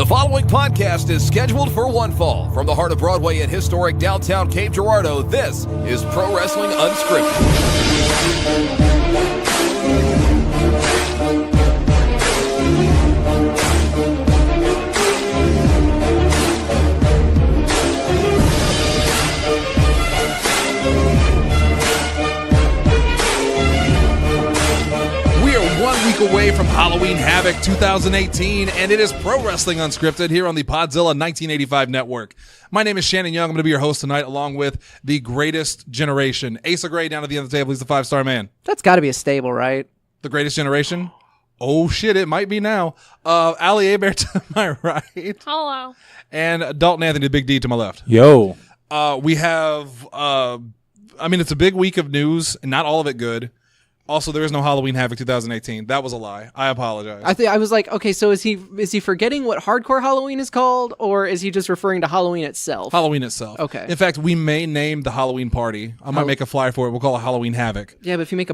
The following podcast is scheduled for one fall. From the heart of Broadway in historic downtown Cape Girardeau, this is Pro Wrestling Unscripted. Away from Halloween Havoc 2018, and it is Pro Wrestling Unscripted here on the Podzilla 1985 network. My name is Shannon Young. I'm going to be your host tonight, along with the greatest generation. Asa Gray down at the end of the table. He's the 5-star man. That's got to be a stable, right? The greatest generation? Oh, shit, it might be now. Ali Abear to my right. Hello. And Dalton Anthony, the big D, to my left. Yo. We have, it's a big week of news, and not all of it good. Also, there is no Halloween Havoc 2018. That was a lie. I apologize. I was like, okay, so is he forgetting what Hardcore Halloween is called, or is he just referring to Halloween itself? Halloween itself. Okay. In fact, we may name the Halloween party. I might make a flyer for it. We'll call it Halloween Havoc. Yeah, but if you make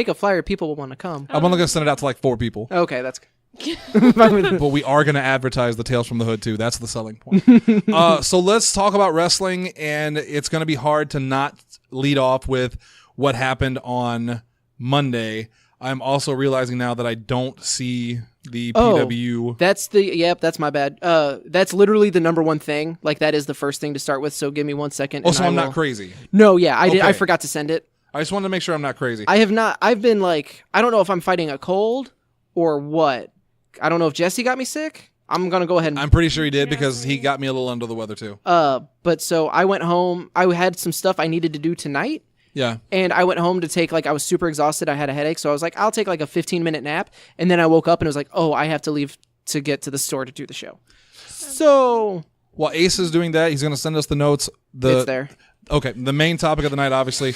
a flyer, people will want to come. I'm only going to send it out to like 4 people. Okay, that's But we are going to advertise the Tales from the Hood too. That's the selling point. So let's talk about wrestling, and it's going to be hard to not lead off with what happened on Monday. I'm also realizing now that I don't see the PW. That's my bad. That's literally the number one thing. Like, that is the first thing to start with. So give me 1 second. Oh, so I'm not crazy. No, yeah, I did. Okay. I forgot to send it. I just wanted to make sure I'm not crazy. I have not. I've been like, I don't know if I'm fighting a cold or what. I don't know if Jesse got me sick. I'm gonna go ahead and. I'm pretty sure he did because he got me a little under the weather too. But so I went home. I had some stuff I needed to do tonight. Yeah. And I went home to take, I was super exhausted. I had a headache. So I was like, I'll take like a 15-minute nap. And then I woke up and it was like, oh, I have to leave to get to the store to do the show. So. While Ace is doing that, he's going to send us the notes. It's there. Okay. The main topic of the night, obviously.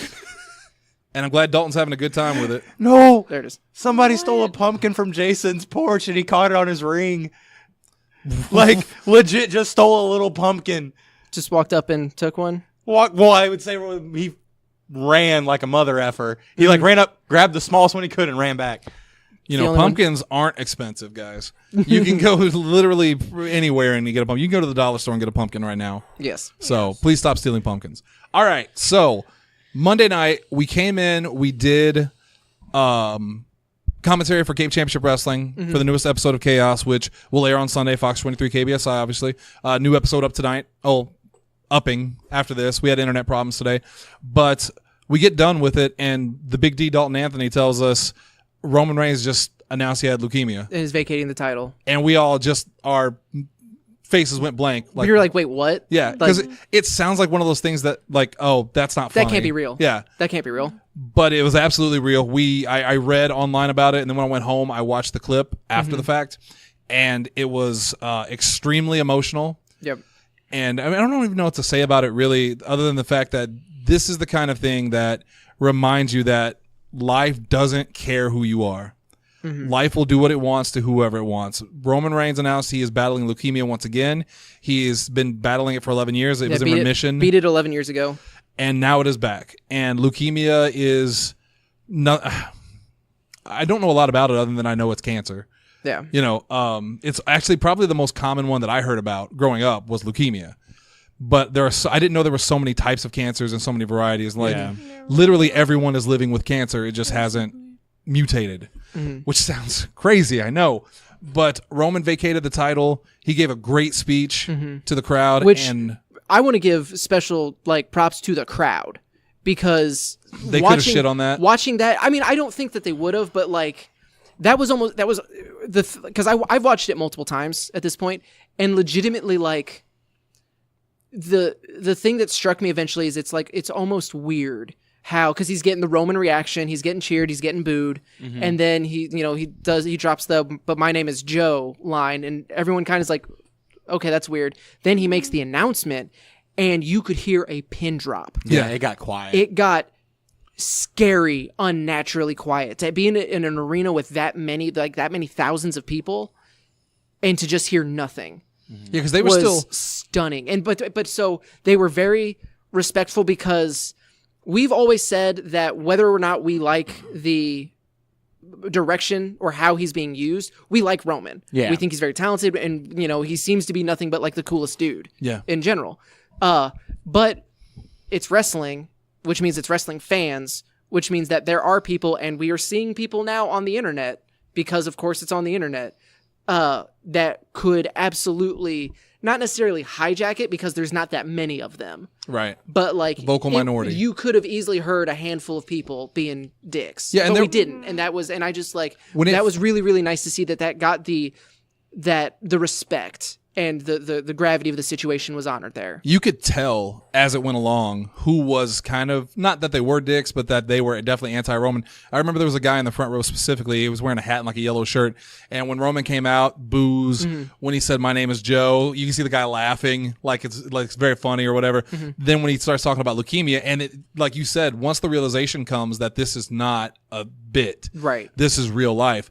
And I'm glad Dalton's having a good time with it. No. There it is. Somebody stole a pumpkin from Jason's porch and he caught it on his ring. Like, legit just stole a little pumpkin. Just walked up and took one? Well, I would say he ran like a mother effer. He ran up, grabbed the smallest one he could, and ran back. You know, pumpkins aren't expensive, guys. You can go literally anywhere and you get a pumpkin. You can go to the dollar store and get a pumpkin right now. Yes. So please stop stealing pumpkins. All right. So Monday night, we came in, we did commentary for Cape Championship Wrestling for the newest episode of Chaos, which will air on Sunday, Fox 23 KBSI, obviously. New episode up tonight. Upping after this. We had internet problems today, but we get done with it, and the big D, Dalton Anthony, tells us Roman Reigns just announced he had leukemia. And is vacating the title. And we all just, our faces went blank. Like, you're like, wait, what? Yeah, because it sounds like one of those things that, like, oh, that's not funny. That can't be real. Yeah. That can't be real. But it was absolutely real. I read online about it, and then when I went home, I watched the clip after the fact, and it was extremely emotional. Yep. And I don't even know what to say about it, really, other than the fact that this is the kind of thing that reminds you that life doesn't care who you are. Mm-hmm. Life will do what it wants to whoever it wants. Roman Reigns announced he is battling leukemia once again. He has been battling it for 11 years. It was in remission. Beat it 11 years ago. And now it is back. And leukemia is not... I don't know a lot about it other than I know it's cancer. Yeah. You know, it's actually probably the most common one that I heard about growing up was leukemia. But I didn't know there were so many types of cancers and so many varieties. Like, literally everyone is living with cancer. It just hasn't mutated, which sounds crazy, I know. But Roman vacated the title. He gave a great speech to the crowd. And I want to give special props to the crowd because they could have shit on that. Watching that, I mean, I don't think that they would have, but because I've watched it multiple times at this point, and legitimately the thing that struck me eventually is it's almost weird how, because he's getting the Roman reaction, he's getting cheered, he's getting booed, and then he drops the "but my name is Joe" line, and everyone kind of is like, okay, that's weird. Then he makes the announcement, and you could hear a pin drop. Yeah, it got quiet. It got scary, unnaturally quiet. To be in an arena with that many thousands of people, and to just hear nothing. Yeah, because they were was still stunning. And but so they were very respectful, because we've always said that whether or not we like the direction or how he's being used, we like Roman. Yeah. We think he's very talented, and he seems to be nothing but like the coolest dude. Yeah. In general, but it's wrestling, which means it's wrestling fans, which means that there are people, and we are seeing people now on the internet, because of course it's on the internet, that could absolutely not necessarily hijack it, because there's not that many of them. Right. But like vocal minority. You could have easily heard a handful of people being dicks. Yeah, and but we didn't. And that was, and I just like, that was really, really nice to see that got the respect and the gravity of the situation was honored there. You could tell as it went along who was kind of, not that they were dicks, but that they were definitely anti-Roman. I remember there was a guy in the front row specifically. He was wearing a hat and like a yellow shirt. And when Roman came out, boos. When he said, "My name is Joe," you can see the guy laughing like it's very funny or whatever. Then when he starts talking about leukemia, and it, like you said, once the realization comes that this is not a bit, right? This is real life.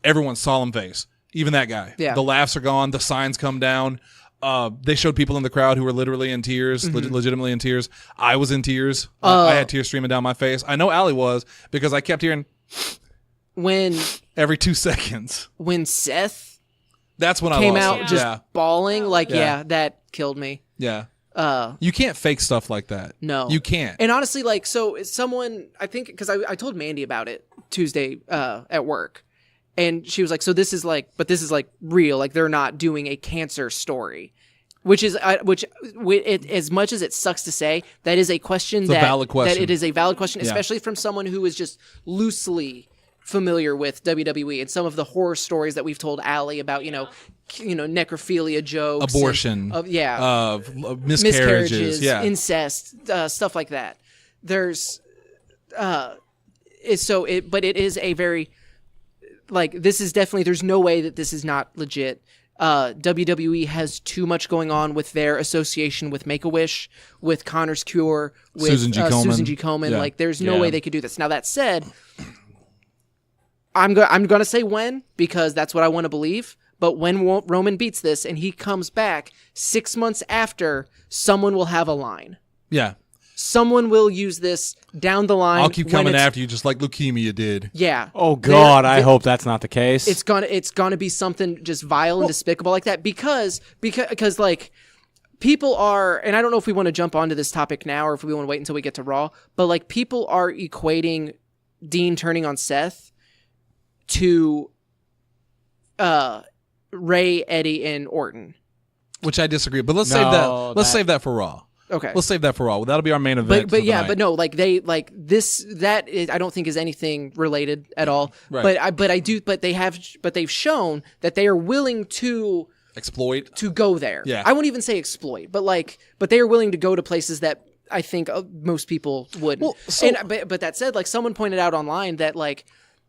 Everyone's solemn face. Even that guy. Yeah. The laughs are gone. The signs come down. They showed people in the crowd who were literally in tears, legitimately in tears. I was in tears. I had tears streaming down my face. I know Allie was, because I kept hearing when every 2 seconds. When Seth that's when came I out lost just bawling, like that killed me. Yeah. You can't fake stuff like that. No. You can't. And honestly, like, so someone, I think, because I told Mandy about it Tuesday at work. And she was like, so this is like real. Like, they're not doing a cancer story, which is, as much as it sucks to say, that is a question a valid question. That it is a valid question, especially from someone who is just loosely familiar with WWE and some of the horror stories that we've told Allie about, necrophilia jokes, abortion, miscarriages, yeah, incest, stuff like that. There's, but it is a very, like, this is definitely, there's no way that this is not legit. WWE has too much going on with their association with Make-A-Wish, with Connor's Cure, with Susan G. Komen. Yeah. Like, there's no way they could do this. Now, that said, I'm going to say when, because that's what I want to believe. But when Roman beats this and he comes back 6 months after, someone will have a line. Yeah. Someone will use this down the line. I'll keep coming after you, just like leukemia did. Yeah. Oh God, I hope that's not the case. It's gonna be something just vile and despicable like that, because like, people are, and I don't know if we want to jump onto this topic now or if we want to wait until we get to Raw, but like, people are equating Dean turning on Seth to Ray, Eddie, and Orton, which I disagree. But let's save that. Let's save that for Raw. Okay. Let's save that for Raw. That'll be our main event. But no, like, that is, I don't think is anything related at all. Right. But they've shown that they are willing to exploit, to go there. Yeah. I won't even say exploit, but they are willing to go to places that I think most people wouldn't. Well, but that said, like, someone pointed out online that, like,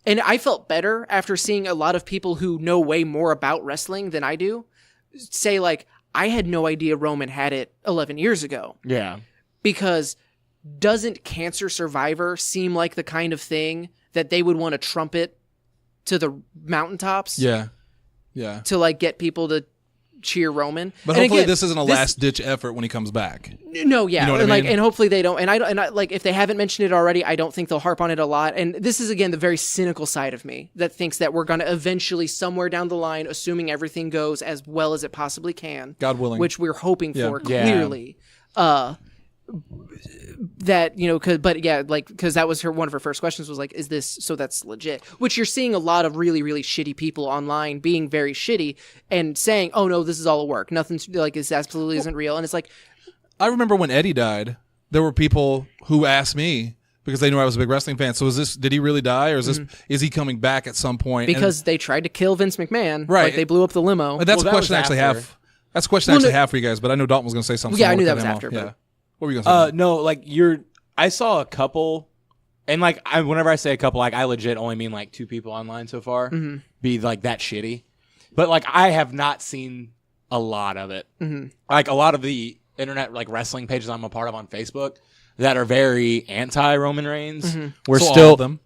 and I felt better after seeing a lot of people who know way more about wrestling than I do say, like, I had no idea Roman had it 11 years ago. Yeah. Because doesn't Cancer Survivor seem like the kind of thing that they would want to trumpet to the mountaintops? Yeah. Yeah. To, like, get people to cheer Roman. But and hopefully again, this isn't a last-ditch effort when he comes back. No, yeah. You know what and I mean? and hopefully they don't. And I like, if they haven't mentioned it already, I don't think they'll harp on it a lot. And this is, again, the very cynical side of me that thinks that we're going to eventually, somewhere down the line, assuming everything goes as well as it possibly can, God willing, which we're hoping for, Yeah. clearly. That, because that was one of her first questions was like, is this, so that's legit? Which you're seeing a lot of really, really shitty people online being very shitty and saying, oh no, this is all a work. Nothing's, like, this absolutely isn't real. And it's like, I remember when Eddie died, there were people who asked me, because they knew I was a big wrestling fan, so did he really die, or is he coming back at some point? Because they tried to kill Vince McMahon. Right. Like, they blew up the limo. That's a question I actually have. That's a question I actually have for you guys, but I know Dalton was going to say something. Yeah, I knew that was after. Yeah. What were you going to say? No, like, I saw a couple, and like, whenever I say a couple, like, I legit only mean like 2 people online so far be like that shitty. But like, I have not seen a lot of it. Like, a lot of the internet, like, wrestling pages I'm a part of on Facebook that are very anti-Roman Reigns. We're so still all of them.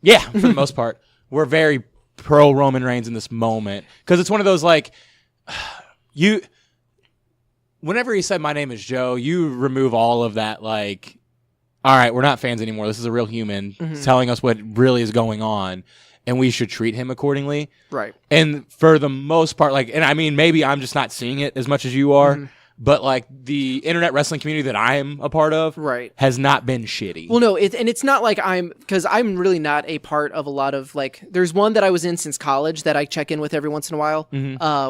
Yeah, for the most part. We're very pro Roman Reigns in this moment. Because it's one of those, like, whenever he said, "My name is Joe," you remove all of that, like, all right, we're not fans anymore. This is a real human telling us what really is going on, and we should treat him accordingly. Right. And for the most part, like, and I mean, maybe I'm just not seeing it as much as you are, but like the internet wrestling community that I am a part of has not been shitty. Well, no, it's not like because I'm really not a part of a lot of, like, there's one that I was in since college that I check in with every once in a while,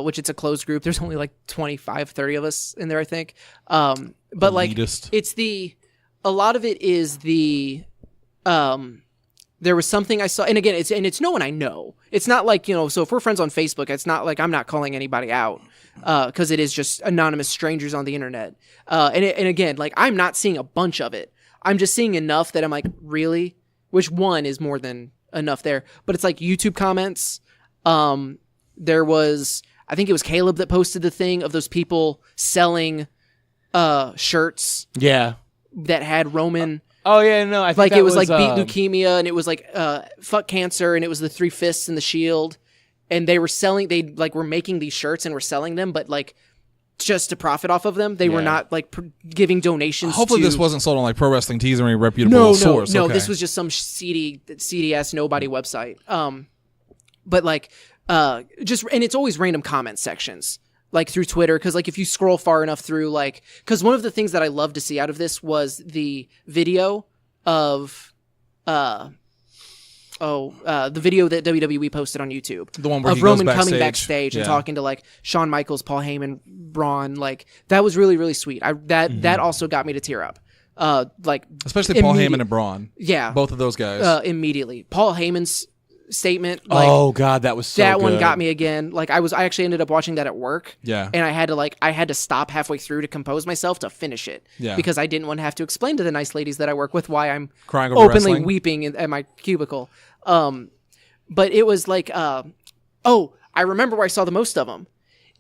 which it's a closed group. There's only like 25, 30 of us in there, I think. But like, it's a lot of it is there was something I saw, and again, it's no one I know. It's not like, so if we're friends on Facebook, it's not like I'm not calling anybody out, because it is just anonymous strangers on the internet. And again, like, I'm not seeing a bunch of it. I'm just seeing enough that I'm like, really? Which one is more than enough there? But it's like YouTube comments. There was, I think it was Caleb that posted the thing of those people selling shirts. Yeah. That had Roman. Oh yeah, no, I think like that it was like beat leukemia, and it was like fuck cancer, and it was the 3 fists and the shield, and they were selling. They like were making these shirts and were selling them, but like just to profit off of them. They were not like giving donations. Hopefully, this wasn't sold on like Pro Wrestling Tees or any reputable source. No, this was just some seedy ass nobody website. But like just, and it's always random comment sections. Like through Twitter, because like if you scroll far enough through, like, because one of the things that I love to see out of this was the video of the video that WWE posted on YouTube, the one where of Roman coming backstage and talking to like Shawn Michaels, Paul Heyman, Braun. Like, that was really, really sweet. That also got me to tear up. Like, especially Paul Heyman and Braun. Yeah, both of those guys. Immediately, Paul Heyman's statement, like, oh god, that was so that good. one got me again. Like, I actually ended up watching that at work, and I had to stop halfway through to compose myself to finish it, because I didn't want to have to explain to the nice ladies that I work with why I'm crying over openly wrestling. weeping at my cubicle. But it was like, I remember where I saw the most of them.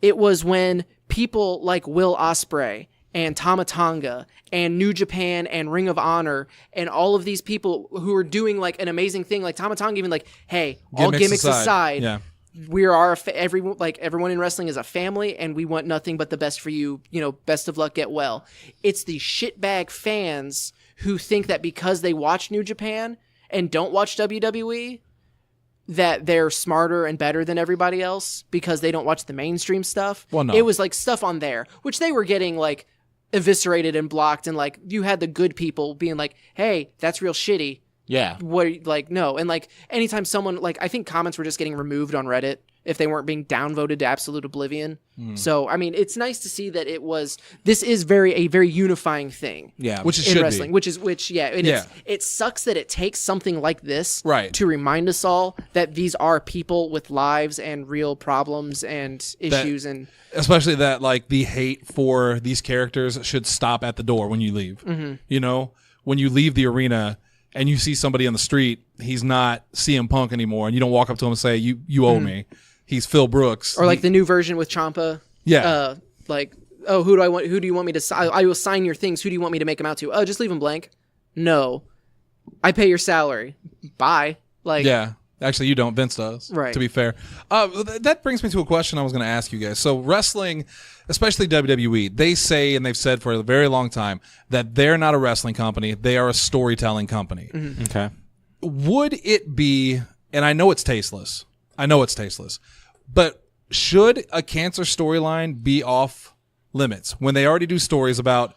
It was when people like Will Ospreay and Tama Tonga and New Japan and Ring of Honor and all of these people who are doing like an amazing thing, like Tama Tonga even like, hey, all gimmicks aside, we are everyone in wrestling is a family, and we want nothing but the best for you. Best of luck, get well. It's the shitbag fans who think that because they watch New Japan and don't watch WWE, that they're smarter and better than everybody else because they don't watch the mainstream stuff. Well, no. It was like stuff on there, which they were getting like eviscerated and blocked, and like you had the good people being like, hey, that's real shitty. Yeah. What are you, like, no. And like anytime someone, like, I think comments were just getting removed on Reddit if they weren't being downvoted to absolute oblivion. So, I mean, it's nice to see that this is a very unifying thing. Yeah, which it in should wrestling, be. It sucks that it takes something like this to remind us all that these are people with lives and real problems and issues, and especially that like the hate for these characters should stop at the door when you leave. When you leave the arena and you see somebody on the street, he's not CM Punk anymore, and you don't walk up to him and say, you owe me. He's Phil Brooks. Or like the new version with Ciampa. Yeah. Like, oh, who do you want me to sign? I will sign your things. Who do you want me to make them out to? Oh, just leave them blank. No. I pay your salary. Bye. Like, yeah. Actually, you don't. Vince does. Right. To be fair. That brings me to a question I was going to ask you guys. So wrestling, especially WWE, they say, and they've said for a very long time, that they're not a wrestling company. They are a storytelling company. Okay. Would it be, and I know it's tasteless, but should a cancer storyline be off limits when they already do stories about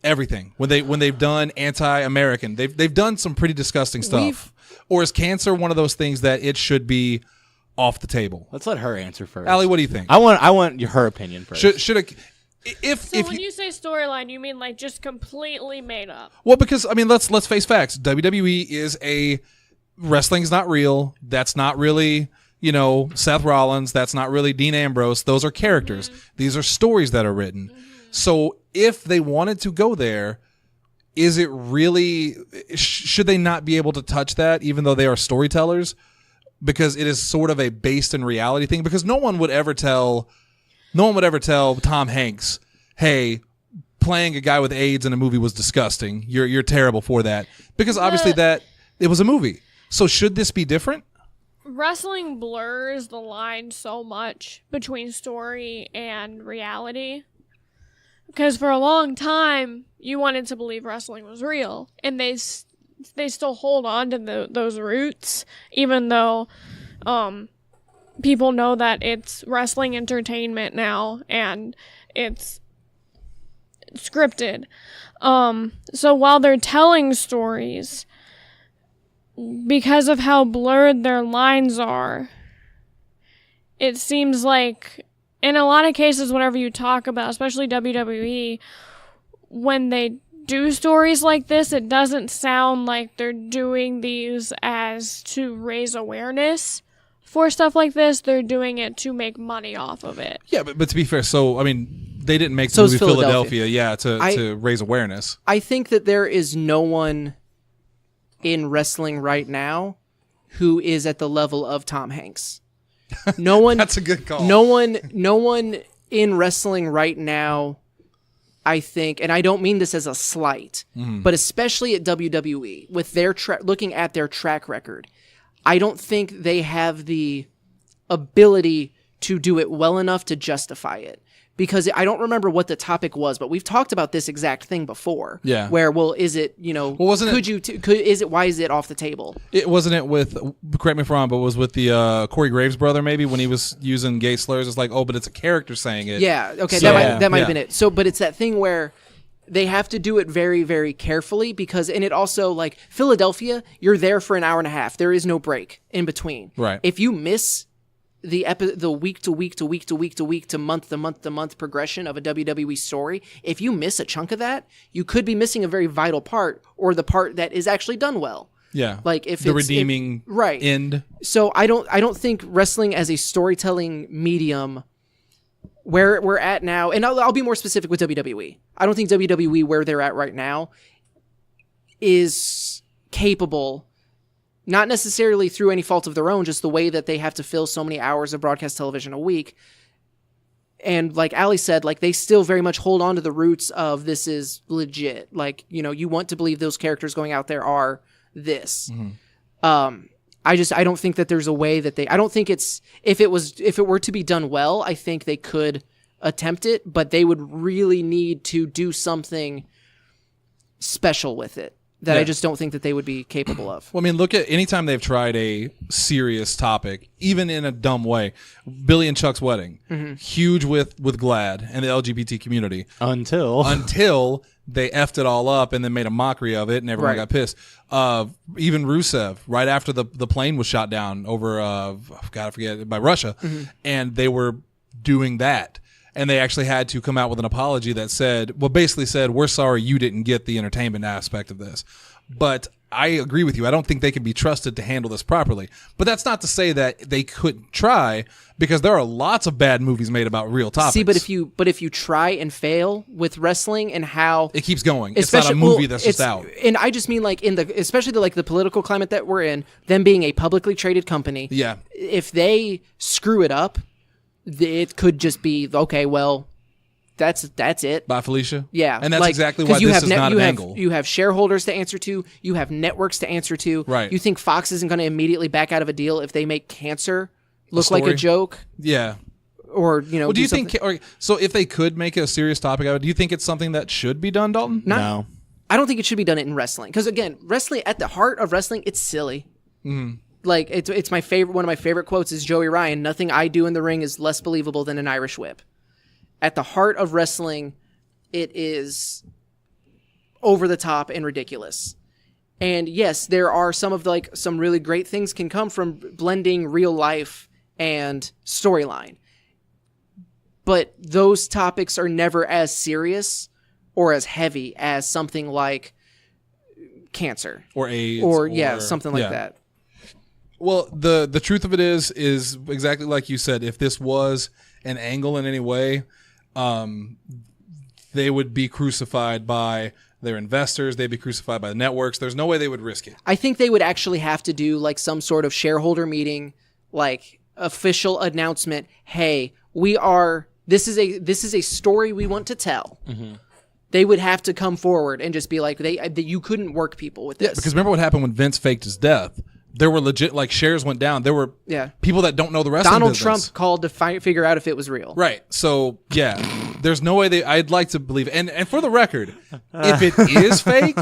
everything? When they've done anti-American, they've done some pretty disgusting stuff. Or is cancer one of those things that it should be off the table? Let's let her answer first. Allie, what do you think? I want her opinion first. Should when you say storyline, you mean like just completely made up? Well, because I mean, let's face facts. WWE is wrestling's not real. That's not really, Seth Rollins. That's not really Dean Ambrose. Those are characters. These are stories that are written. So if they wanted to go there, is it really, should they not be able to touch that even though they are storytellers? Because it is sort of a based in reality thing. Because no one would ever tell Tom Hanks, hey, playing a guy with AIDS in a movie was disgusting. You're terrible for that. Because obviously that it was a movie. So should this be different? Wrestling blurs the line so much between story and reality. because for a long time you wanted to believe wrestling was real, and they still hold on to those roots, even though people know that it's wrestling entertainment now and it's scripted. So while they're telling stories, because of how blurred their lines are, it seems like in a lot of cases, whenever you talk about, especially WWE, when they do stories like this, it doesn't sound like they're doing these as to raise awareness for stuff like this. They're doing it to make money off of it. Yeah, but to be fair, so I mean, they didn't make the movie Philadelphia, to raise awareness. I think that there is no one in wrestling right now who is at the level of Tom Hanks. No one. That's a good call. No one in wrestling right now, I think, and I don't mean this as a slight, but especially at WWE, with their looking at their track record, I don't think they have the ability to do it well enough to justify it. Because I don't remember what the topic was, but we've talked about this exact thing before. Yeah. Where, well, is it, why is it off the table? It wasn't with, correct me if I'm wrong, but it was with the Corey Graves brother maybe when he was using gay slurs. It's like, oh, but it's a character saying it. Yeah. Okay. So, that might have been it. So, but it's that thing where they have to do it very, very carefully because, and it also, like, Philadelphia, you're there for an hour and a half. There is no break in between. Right. If you miss the week to week to week to week to week to month to month to month progression of a WWE story, if you miss a chunk of that, you could be missing a very vital part, or the part that is actually done well. Yeah. Like if the it's redeeming right end. So I don't think wrestling as a storytelling medium, where we're at now, and I'll be more specific with WWE. I don't think WWE, where they're at right now, is capable, not necessarily through any fault of their own, just the way that they have to fill so many hours of broadcast television a week. And like Ali said, like they still very much hold on to the roots of this is legit. Like, you want to believe those characters going out there are this. Mm-hmm. I don't think that there's a way that I don't think it's, if it were to be done well, I think they could attempt it, but they would really need to do something special with it that I just don't think that they would be capable of. Well, I mean, look at anytime they've tried a serious topic, even in a dumb way. Billy and Chuck's wedding, huge with GLAAD and the LGBT community. Until they effed it all up and then made a mockery of it and everyone got pissed. Even Rusev, right after the plane was shot down over, I forget, by Russia, and they were doing that. And they actually had to come out with an apology that basically said, we're sorry you didn't get the entertainment aspect of this. But I agree with you. I don't think they can be trusted to handle this properly. But that's not to say that they couldn't try, because there are lots of bad movies made about real topics. See, but if you try and fail with wrestling and how it keeps going, it's not a movie that's just out. And I just mean like especially the political climate that we're in, them being a publicly traded company. Yeah. If they screw it up, it could just be, okay, well, that's it. By Felicia? Yeah. And that's exactly why this is not an angle. You have shareholders to answer to. You have networks to answer to. Right. You think Fox isn't going to immediately back out of a deal if they make cancer look like a joke? Yeah. Or, do you think, so if they could make a serious topic out of it, do you think it's something that should be done, Dalton? No. I don't think it should be done in wrestling. Because, again, wrestling, at the heart of wrestling, it's silly. Mm. Like, it's my favorite. One of my favorite quotes is Joey Ryan. Nothing I do in the ring is less believable than an Irish whip. At the heart of wrestling, it is over the top and ridiculous. And yes, there are some really great things can come from blending real life and storyline. But those topics are never as serious or as heavy as something like cancer or AIDS or something like that. Well, the truth of it is exactly like you said. If this was an angle in any way, they would be crucified by their investors. They'd be crucified by the networks. There's no way they would risk it. I think they would actually have to do like some sort of shareholder meeting, like official announcement. Hey, this is a story we want to tell. Mm-hmm. They would have to come forward and just be like, you couldn't work people with this. Yeah, because remember what happened when Vince faked his death? There were legit, like, shares went down. There were people that don't know the wrestling Donald business. Trump called to figure out if it was real. Right. So, yeah. There's no way I'd like to believe it. And for the record, if it is fake,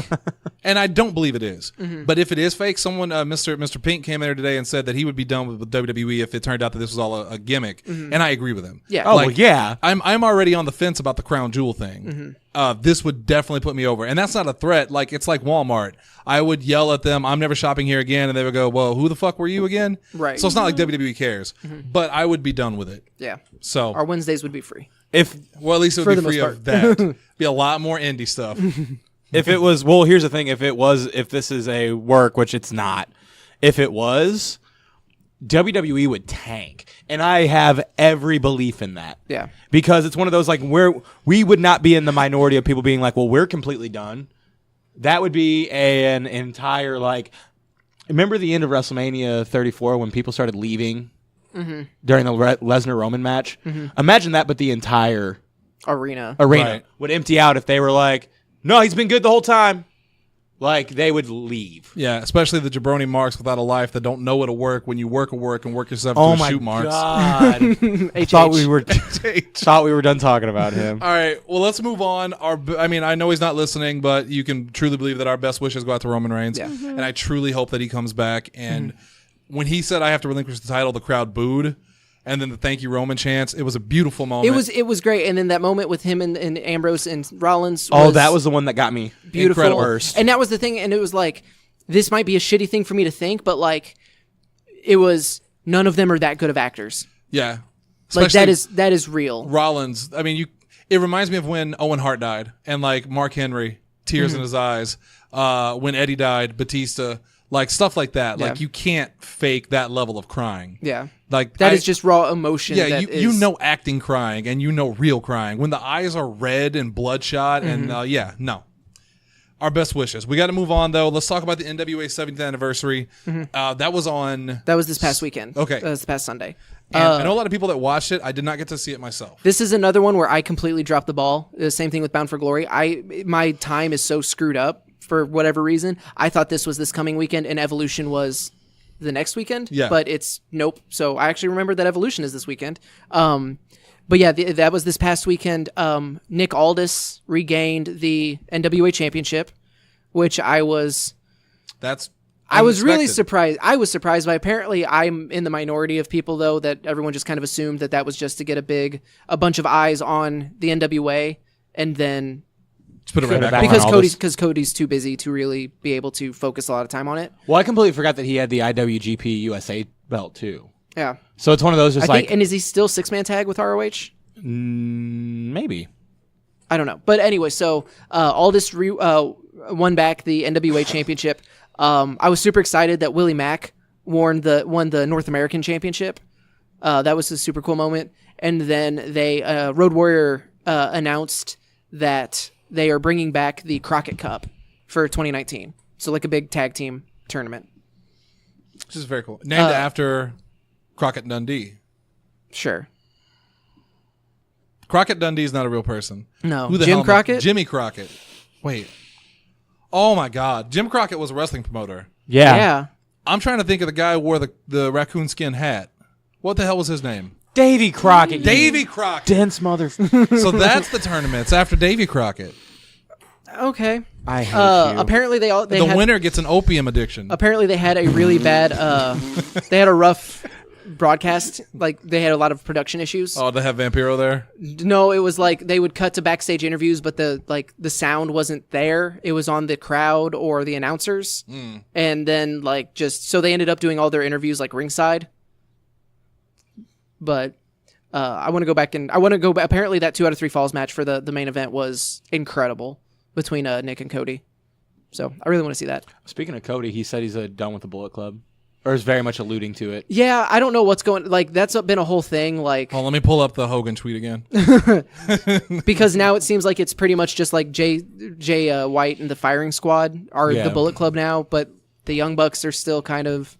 and I don't believe it is, but if it is fake, someone, Mr. Pink came there today and said that he would be done with WWE if it turned out that this was all a gimmick, and I agree with him. Yeah. Oh, well, yeah. I'm already on the fence about the crown jewel thing. This would definitely put me over, and that's not a threat. Like, it's like Walmart. I would yell at them, "I'm never shopping here again," and they would go, "Well, who the fuck were you again?" Right. So it's not like WWE cares, but I would be done with it. Yeah. So Our Wednesdays would be free. well, at least it For would the be free most of that. Be a lot more indie stuff. If it was, well, here's the thing. If this is a work, which it's not, if it was, WWE would tank. And I have every belief in that. Yeah. Because it's one of those, like, where we would not be in the minority of people being like, well, we're completely done. That would be an entire, like, remember the end of WrestleMania 34 when people started leaving during the Lesnar-Roman match? Imagine that, but the entire Arena. Right. would empty out if they were like, no, he's been good the whole time. Like, they would leave. Yeah, especially the jabroni marks without a life that don't know it to work when you work a work and work yourself Oh to my shoot marks. God. thought we were done talking about him. All right, well, let's move on. I know he's not listening, but you can truly believe that our best wishes go out to Roman Reigns. Yeah. And I truly hope that he comes back. And when he said, I have to relinquish the title, the crowd booed. And then the thank you Roman chants. It was a beautiful moment. It was great. And then that moment with him and Ambrose and Rollins. Oh, that was the one that got me. Beautiful. Incredible. And that was the thing. And it was like, this might be a shitty thing for me to think, but like, it was, none of them are that good of actors. Yeah. Like, Especially that is real. Rollins. I mean, it reminds me of when Owen Hart died and like Mark Henry, tears in his eyes. When Eddie died, Batista, like stuff like that. Yeah. Like, you can't fake that level of crying. Yeah. Like, That is just raw emotion. Yeah, that you is- know acting crying and you know real crying. When the eyes are red and bloodshot and no. Our best wishes. We got to move on, though. Let's talk about the NWA 70th anniversary. That was on... That was this past weekend. Okay. That was this past Sunday. And I know a lot of people that watched it. I did not get to see it myself. This is another one where I completely dropped the ball. The same thing with Bound for Glory. My time is so screwed up for whatever reason. I thought this was this coming weekend and Evolution was the next weekend. Yeah. But it's nope. So I actually remember that Evolution is this weekend. But yeah, that was this past weekend. Nick Aldis regained the NWA Championship, which I was really surprised. I was surprised by. Apparently, I'm in the minority of people though that everyone just kind of assumed that was just to get a bunch of eyes on the NWA, and then Just put it right back because on. Cody's too busy to really be able to focus a lot of time on it. Well, I completely forgot that he had the IWGP USA belt, too. Yeah. So it's one of those just And is he still 6-man tag with ROH? Maybe. I don't know. But anyway, so Aldis won back the NWA Championship. I was super excited that Willie Mack won the North American Championship. That was a super cool moment. And then Road Warrior announced that they are bringing back the Crockett Cup for 2019. So like a big tag team tournament. Which is very cool. Named after Crockett Dundee. Sure. Crockett Dundee is not a real person. No. Who the Jim hell? Crockett? Jimmy Crockett. Wait. Oh my God. Jim Crockett was a wrestling promoter. Yeah. I'm trying to think of the guy who wore the raccoon skin hat. What the hell was his name? Davy Crockett. Davy Crockett. Dense mother. So that's the tournament. It's after Davy Crockett. Okay. I hate you. Apparently the The winner gets an opium addiction. Apparently they had a really bad they had a rough broadcast. Like they had a lot of production issues. Oh, to have Vampiro there? No, it was like they would cut to backstage interviews, but the sound wasn't there. It was on the crowd or the announcers. And then so they ended up doing all their interviews like ringside. But I want to go back apparently that 2 out of 3 falls match for the main event was incredible between Nick and Cody. So I really want to see that. Speaking of Cody, he said he's done with the Bullet Club. Or is very much alluding to it. Yeah, I don't know what's going. That's been a whole thing. Let me pull up the Hogan tweet again. Because now it seems like it's pretty much just like Jay White and the Firing Squad are the Bullet Club now, but the Young Bucks are still kind of.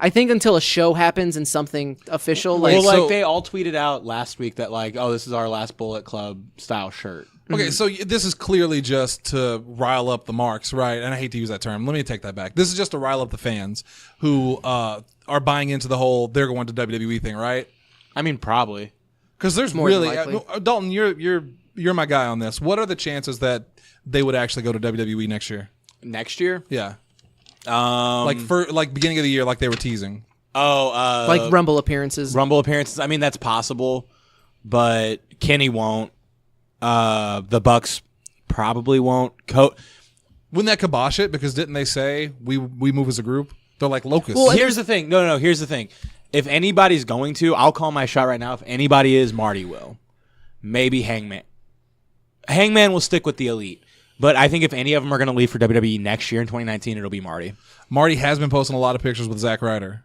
I think until a show happens and something official, they all tweeted out last week that this is our last Bullet Club style shirt. Okay, so this is clearly just to rile up the marks, right? And I hate to use that term. Let me take that back. This is just to rile up the fans who are buying into the whole they're going to WWE thing, right? I mean, probably. Because there's More than really likely. Dalton, you're my guy on this. What are the chances that they would actually go to WWE next year? Next year? Yeah, like beginning of the year, like they were teasing. Like Rumble appearances. Rumble appearances. I mean, that's possible, but Kenny won't. The Bucks probably won't. Wouldn't that kibosh it? Because didn't they say we move as a group? They're like locusts. Well, here's the thing. No. Here's the thing. If anybody's going to, I'll call my shot right now. If anybody is, Marty will. Maybe Hangman. Hangman will stick with the Elite. But I think if any of them are going to leave for WWE next year in 2019, it'll be Marty. Marty has been posting a lot of pictures with Zack Ryder.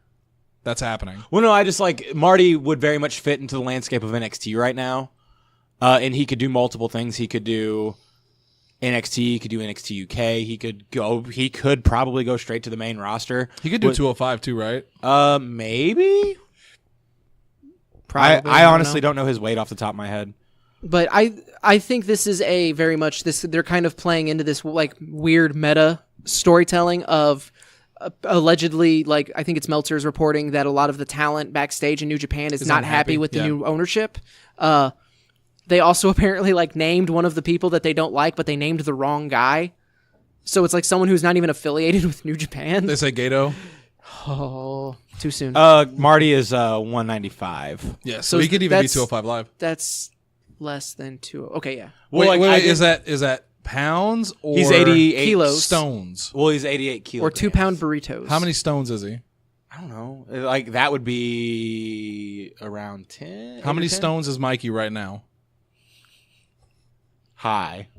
That's happening. Well, no, I just like Marty would very much fit into the landscape of NXT right now. And he could do multiple things. He could do NXT, he could do NXT UK, he could probably go straight to the main roster. He could do 205 too, right? Maybe. Probably, I honestly don't know his weight off the top of my head. But I think this is a very much this. They're kind of playing into this like weird meta storytelling of allegedly, like I think it's Meltzer's reporting that a lot of the talent backstage in New Japan is not happy with the new ownership. They also apparently like named one of the people that they don't like, but they named the wrong guy. So it's like someone who's not even affiliated with New Japan. They say Gato. Oh, too soon. Marty is 195. Yeah, so he could even be 205 live. That's less than 2. Okay, yeah. Well, wait, is that pounds or he's 88 kilos stones? Well, he's 88 kilos. Or 2-pound burritos. How many stones is he? I don't know. Like that would be around 10. How many stones is Mikey right now? High.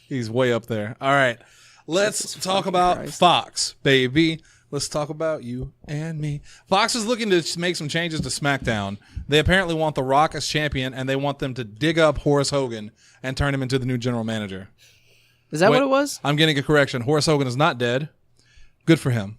He's way up there. All right. Let's talk about Christ. Fox, baby. Let's talk about you and me. Fox is looking to make some changes to SmackDown. They apparently want The Rock as champion, and they want them to dig up Horace Hogan and turn him into the new general manager. Is that what it was? I'm getting a correction. Horace Hogan is not dead. Good for him.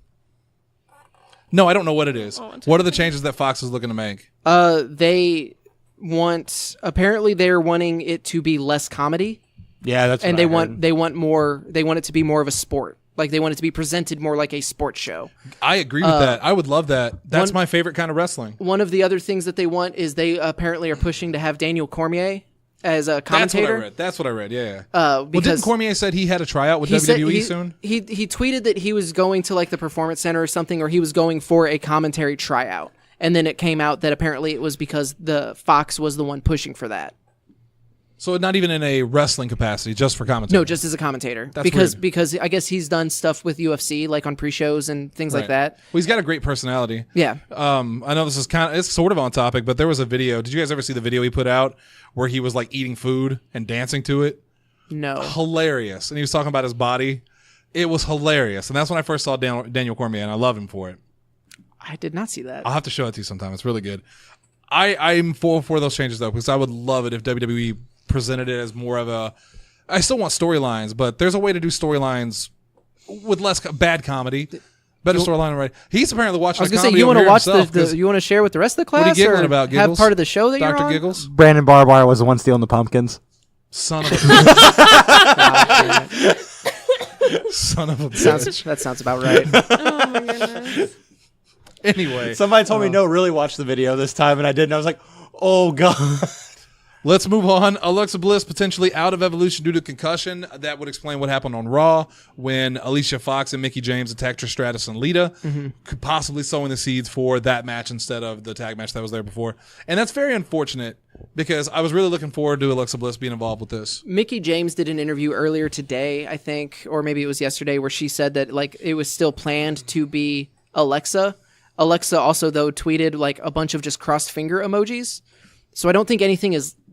No, I don't know what it is. What are the changes that Fox is looking to make? They want. Apparently, they're wanting it to be less comedy. Yeah, that's. And what they want more. They want it to be more of a sport. Like they want it to be presented more like a sports show. I agree with that. I would love that. That's my favorite kind of wrestling. One of the other things that they want is they apparently are pushing to have Daniel Cormier as a commentator. That's what I read. Yeah. Because didn't Cormier said he had a tryout with WWE soon? He tweeted that he was going to like the Performance Center or something, or he was going for a commentary tryout. And then it came out that apparently it was because the Fox was the one pushing for that. So not even in a wrestling capacity, just for commentary. No, just as a commentator. That's weird. Because I guess he's done stuff with UFC, like on pre-shows and things like that. Well, he's got a great personality. Yeah. I know this is it's sort of on topic, but there was a video. Did you guys ever see the video he put out where he was like eating food and dancing to it? No. Hilarious. And he was talking about his body. It was hilarious. And that's when I first saw Daniel Cormier, and I love him for it. I did not see that. I'll have to show it to you sometime. It's really good. I'm for those changes, though, because I would love it if WWE presented it as more of a... I still want storylines, but there's a way to do storylines with less bad comedy. Better storyline, right? He's apparently watching. I was going to say, you want to watch you want to share with the rest of the class? What are you giggling about, Giggles? Have part of the show that Dr. you're on? Giggles? Brandon Barbar was the one stealing the pumpkins. Son of a Son of a bitch. That sounds about right. Oh my goodness. Anyway. Somebody told me no, really watch the video this time, and I didn't. I was like, oh god. Let's move on. Alexa Bliss potentially out of Evolution due to concussion. That would explain what happened on Raw when Alicia Fox and Mickie James attacked Trish Stratus and Lita. Could possibly sowing the seeds for that match instead of the tag match that was there before. And that's very unfortunate because I was really looking forward to Alexa Bliss being involved with this. Mickie James did an interview earlier today, I think, or maybe it was yesterday, where she said that like it was still planned to be Alexa. Alexa also, though, tweeted like a bunch of just crossed finger emojis. So I don't think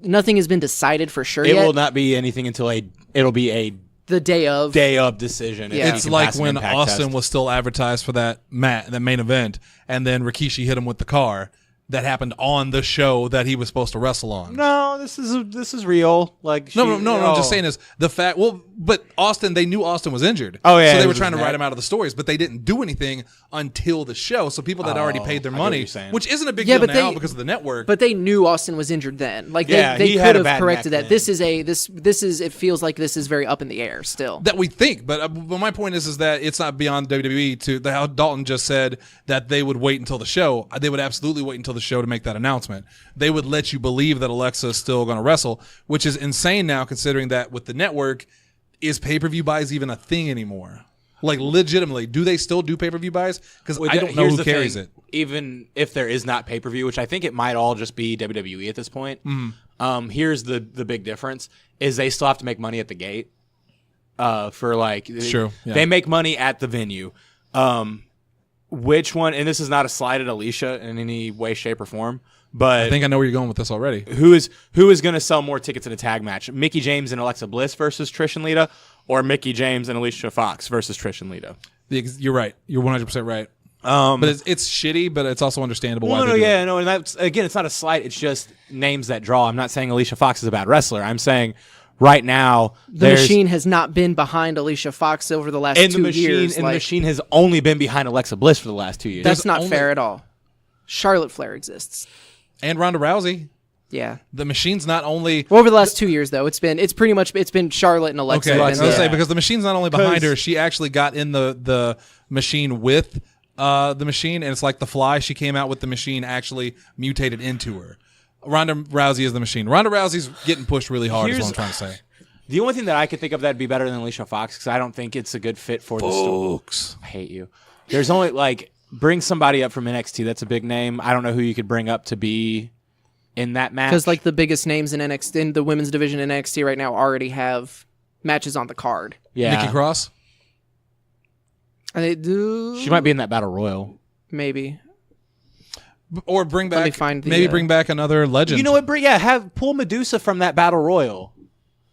nothing has been decided for sure It yet. will not be anything until it'll be the day of decision. Yeah. It's like when Austin was still advertised for that main event, and then Rikishi hit him with the car. That happened on the show that he was supposed to wrestle on. No, this is real. Like No. I'm just saying is the fact. Well, But they knew Austin was injured. Oh, yeah, So they it were was trying to his write neck. him out of the stories, but they didn't do anything until the show. So people that already paid their I get what money, you're saying. which isn't a big Yeah, deal but now they- because of the network. But they knew Austin was injured then. Like Yeah, they he could had a have bad corrected neck that. then. This is it feels like this is very up in the air still. that we think, but my point is that it's not beyond WWE to how Dalton just said that they would wait until the show. They would absolutely wait until the show to make that announcement. They would let you believe that Alexa is still going to wrestle, which is insane now considering that with the network, is pay-per-view buys even a thing anymore? Like legitimately, do they still do pay-per-view buys? Because I don't know Here's who the carries thing. it. Even if there is not pay-per-view, which I think it might all just be WWE at this point. Here's the big difference is they still have to make money at the gate. For like, True, yeah. They make money at the venue. Which one? And this is not a slight at Alicia in any way, shape, or form. But I think I know where you're going with this already. who is going to sell more tickets in a tag match? Mickey James and Alexa Bliss versus Trish and Lita, or Mickey James and Alicia Fox versus Trish and Lita? You're right. You're 100% right. But it's shitty, but it's also understandable why they do it. And that's again, it's not a slight. It's just names that draw. I'm not saying Alicia Fox is a bad wrestler. I'm saying right now The Machine has not been behind Alicia Fox over the last 2 years. The Machine has only been behind Alexa Bliss for the last 2 years. That's not only- fair at all. Charlotte Flair exists. And Ronda Rousey. Yeah. The Machine's not only Well, over the last 2 years, though, it's been Charlotte and Alexa. okay. I have was been gonna the- say because the Machine's not only behind 'Cause- her, she actually got in the Machine with the Machine, and it's like the Fly. She came out with the Machine actually mutated into her. Ronda Rousey is the Machine. Ronda Rousey's getting pushed really hard. Is what I'm trying to say. The only thing that I could think of that'd be better than Alicia Fox, because I don't think it's a good fit for the story. I hate you. There's only bring somebody up from NXT. That's a big name. I don't know who you could bring up to be in that match. Because the biggest names in NXT, in the women's division in NXT right now, already have matches on the card. yeah, Nikki Cross. And they do she might be in that battle royal. maybe. Or bring back me find the, maybe bring back another legend. You know what? Have pull Medusa from that battle royal,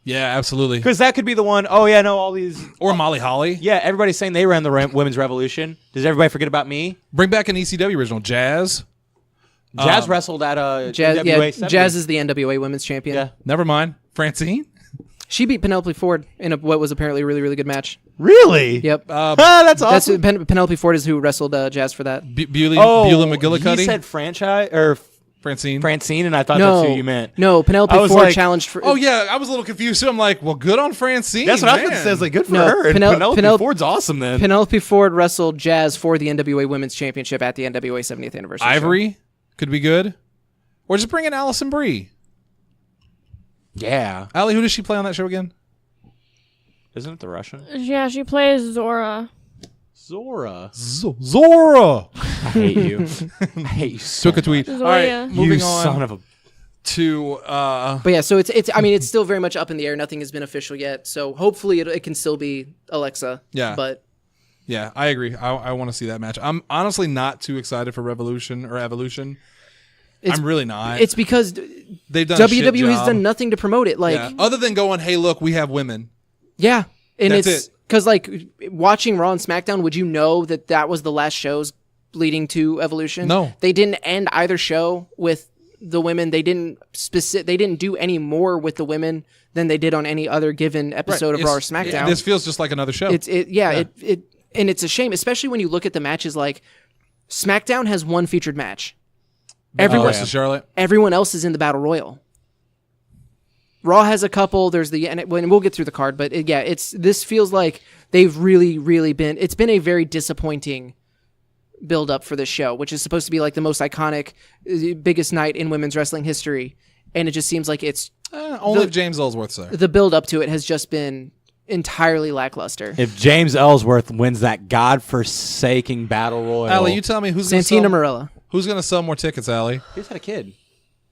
Yeah, absolutely. because that could be the one. Oh yeah, no, all these. Or Molly Holly. Yeah, everybody's saying they ran the women's revolution. Does everybody forget about me? Bring back an ECW original. Jazz. Jazz wrestled at Jazz, NWA 70. Jazz is the NWA Women's Champion. Yeah. Never mind. Francine. She beat Penelope Ford in what was apparently a really, really good match. Really? Yep. That's awesome. Penelope Ford is who wrestled Jazz for that. Beulah You McGillicuddy. said franchise or Francine. Francine, and I thought No, that's who you meant. No, Penelope I was Ford like, challenged for. Oh yeah, I was a little confused too. I'm like, well, good on Francine. That's what I was man. going to say. I was like, good for No, her. And Penelope Penel- Ford's awesome then. Penelope Ford wrestled Jazz for the NWA Women's Championship at the NWA 70th anniversary. show. Ivory could be good. Or just bring in Allison Brie. Yeah. Allie, who does she play on that show again? Isn't it the Russian? Yeah, she plays Zora. Zora. Zora. I hate you. I hate you so Took a tweet. Zoya. All right, moving you on son of a... to But yeah, so it's. I mean, it's still very much up in the air. Nothing has been official yet. So hopefully it can still be Alexa. Yeah. But yeah, I agree. I want to see that match. I'm honestly not too excited for Revolution or Evolution. I'm really not. it's because They've done a shit WWE has job. done nothing to promote it. Like Yeah. Other than going, hey, look, we have women. Yeah, and That's it's it. because watching Raw and SmackDown, would you know that was the last shows leading to Evolution? No. They didn't end either show with the women. They didn't They didn't do any more with the women than they did on any other given episode of Raw or SmackDown. This feels just like another show. It and it's a shame, especially when you look at the matches. Like SmackDown has one featured match. Everyone, versus Charlotte. everyone else is in the Battle Royal. Raw has a couple. There's and we'll get through the card, but this feels like they've really been. It's been a very disappointing build up for this show, which is supposed to be like the most iconic, biggest night in women's wrestling history, and it just seems like it's Only if James Ellsworth's there. the build up to it has just been entirely lackluster. If James Ellsworth wins that godforsaking battle royal... Allie, you tell me who's going to Santina sell, Marella. who's going to sell more tickets, Allie? He just had a kid.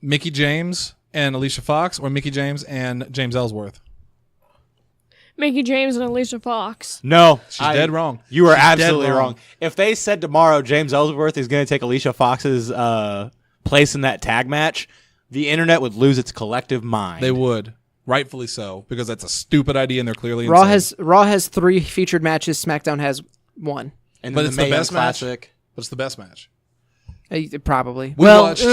Mickey James and Alicia Fox, or Mickey James and James Ellsworth? Mickey James and Alicia Fox. No. She's dead wrong. You are She's absolutely dead wrong. If they said tomorrow James Ellsworth is going to take Alicia Fox's place in that tag match, the internet would lose its collective mind. They would. Rightfully so, because that's a stupid idea and they're clearly Raw insane. has 3 featured matches. SmackDown has 1. And But then it's the the Mae Young best match. Classic. What's the best match? Probably. We watched-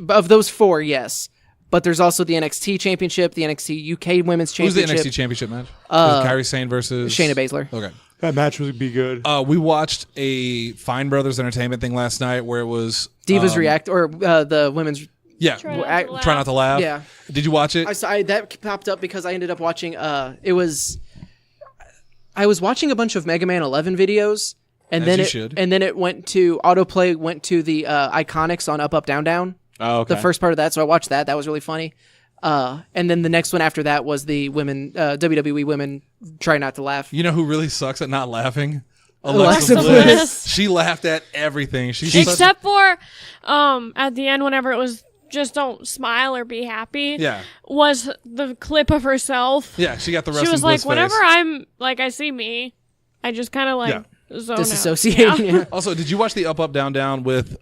of those 4, yes. But there's also the NXT Championship, the NXT UK Women's Who's Championship. the NXT Championship match? Was it Kairi Sane versus Shayna Baszler. Okay. That match would be good. We watched a Fine Brothers Entertainment thing last night where it was Divas React, or the women's... Yeah, Try not to laugh. Try Not to Laugh. Yeah. Did you watch it? That popped up because I ended up watching... I was watching a bunch of Mega Man 11 videos, and then it went to... Autoplay went to the Iconics on Up, Up, Down, Down. Oh, okay. The first part of that, so I watched that. That was really funny. And then the next one after that was the women, WWE women Try Not to Laugh. You know who really sucks at not laughing? Alexa Bliss. She laughed at everything. Except for at the end, whenever it was just don't smile or be happy. Yeah. Was the clip of herself. Yeah, she got the Wrestling She was like, Bliss whenever face. I'm like, I see me, I just kind of like zone Disassociate. out. Yeah. Also, did you watch the Up, Up, Down, Down with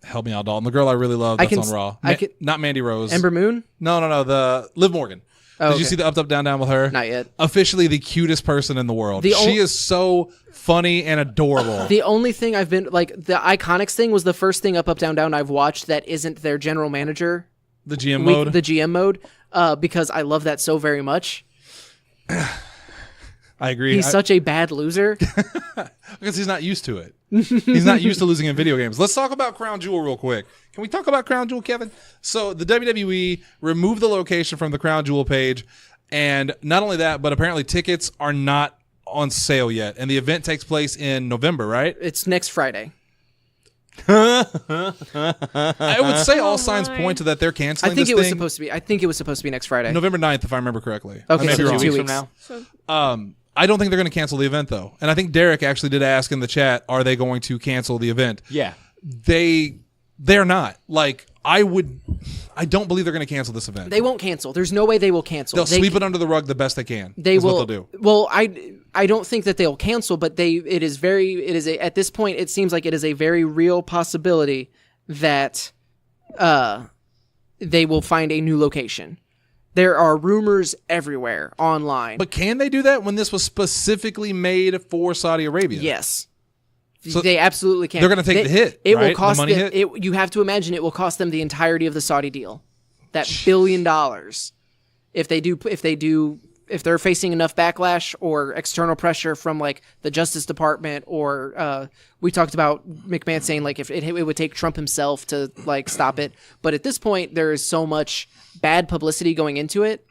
help me out, Dalton, the girl I really love that's on Raw? Not Mandy Rose. Ember Moon? No, the Liv Morgan. Oh, Did you see the Up, Up, Down, Down with her? Not yet. Officially the cutest person in the world. She is so funny and adorable. The only thing I've been like the Iconics thing was the first thing Up, Up, Down, Down I've watched that isn't their general manager. The GM mode? The GM mode, because I love that so very much. I agree. He's such a bad loser. Because he's not used to it. He's not used to losing in video games. Let's talk about Crown Jewel real quick. Can we talk about Crown Jewel, Kevin? So the WWE removed the location from the Crown Jewel page. And not only that, but apparently tickets are not on sale yet. And the event takes place in November, right? It's next Friday. I would say all signs point to that they're canceling I think this it was thing. supposed to be. I think it was supposed to be next Friday. November 9th, if I remember correctly. Okay, I may be so wrong. 2 weeks from now. So, I don't think they're going to cancel the event, though. And I think Derek actually did ask in the chat, are they going to cancel the event? Yeah. They're not. Like, I don't believe they're going to cancel this event. They won't cancel. There's no way they will cancel. They'll sweep it under the rug the best they can. They will. What they'll do. Well, I don't think that they'll cancel, but at this point it seems like it is a very real possibility that they will find a new location. There are rumors everywhere online. But can they do that when this was specifically made for Saudi Arabia? Yes. So they absolutely can. they're going to take the hit, It right? will cost the money them. hit? You have to imagine it will cost them the entirety of the Saudi deal. That $1 billion. If they're facing enough backlash or external pressure from like the Justice Department, or we talked about McMahon saying like if it would take Trump himself to like stop it. But at this point, there is so much bad publicity going into it,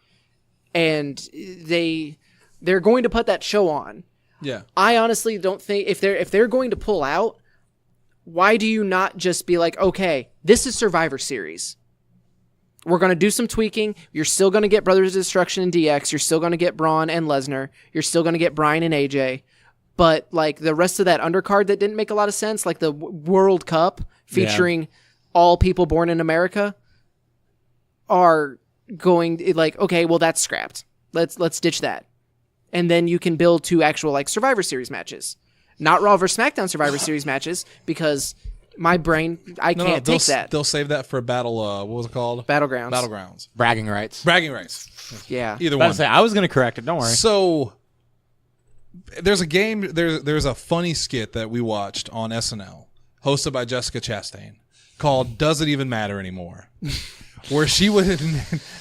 and they're going to put that show on. Yeah. I honestly don't think if they're going to pull out, why do you not just be like, okay, this is Survivor Series. We're going to do some tweaking. You're still going to get Brothers of Destruction and DX. You're still going to get Braun and Lesnar. You're still going to get Bryan and AJ. But like the rest of that undercard that didn't make a lot of sense, like the World Cup featuring all people born in America, are going like, okay, well that's scrapped. Let's ditch that. And then you can build 2 actual like Survivor Series matches. Not Raw vs. SmackDown Survivor Series matches, because my brain, I can't take that. They'll save that for Battle, what was it called? Battlegrounds. Bragging rights. Bragging rights. Yeah. Either I one. was I was going to correct it. Don't worry. So there's a game, there's a funny skit that we watched on SNL, hosted by Jessica Chastain, called Does It Even Matter Anymore? Where she would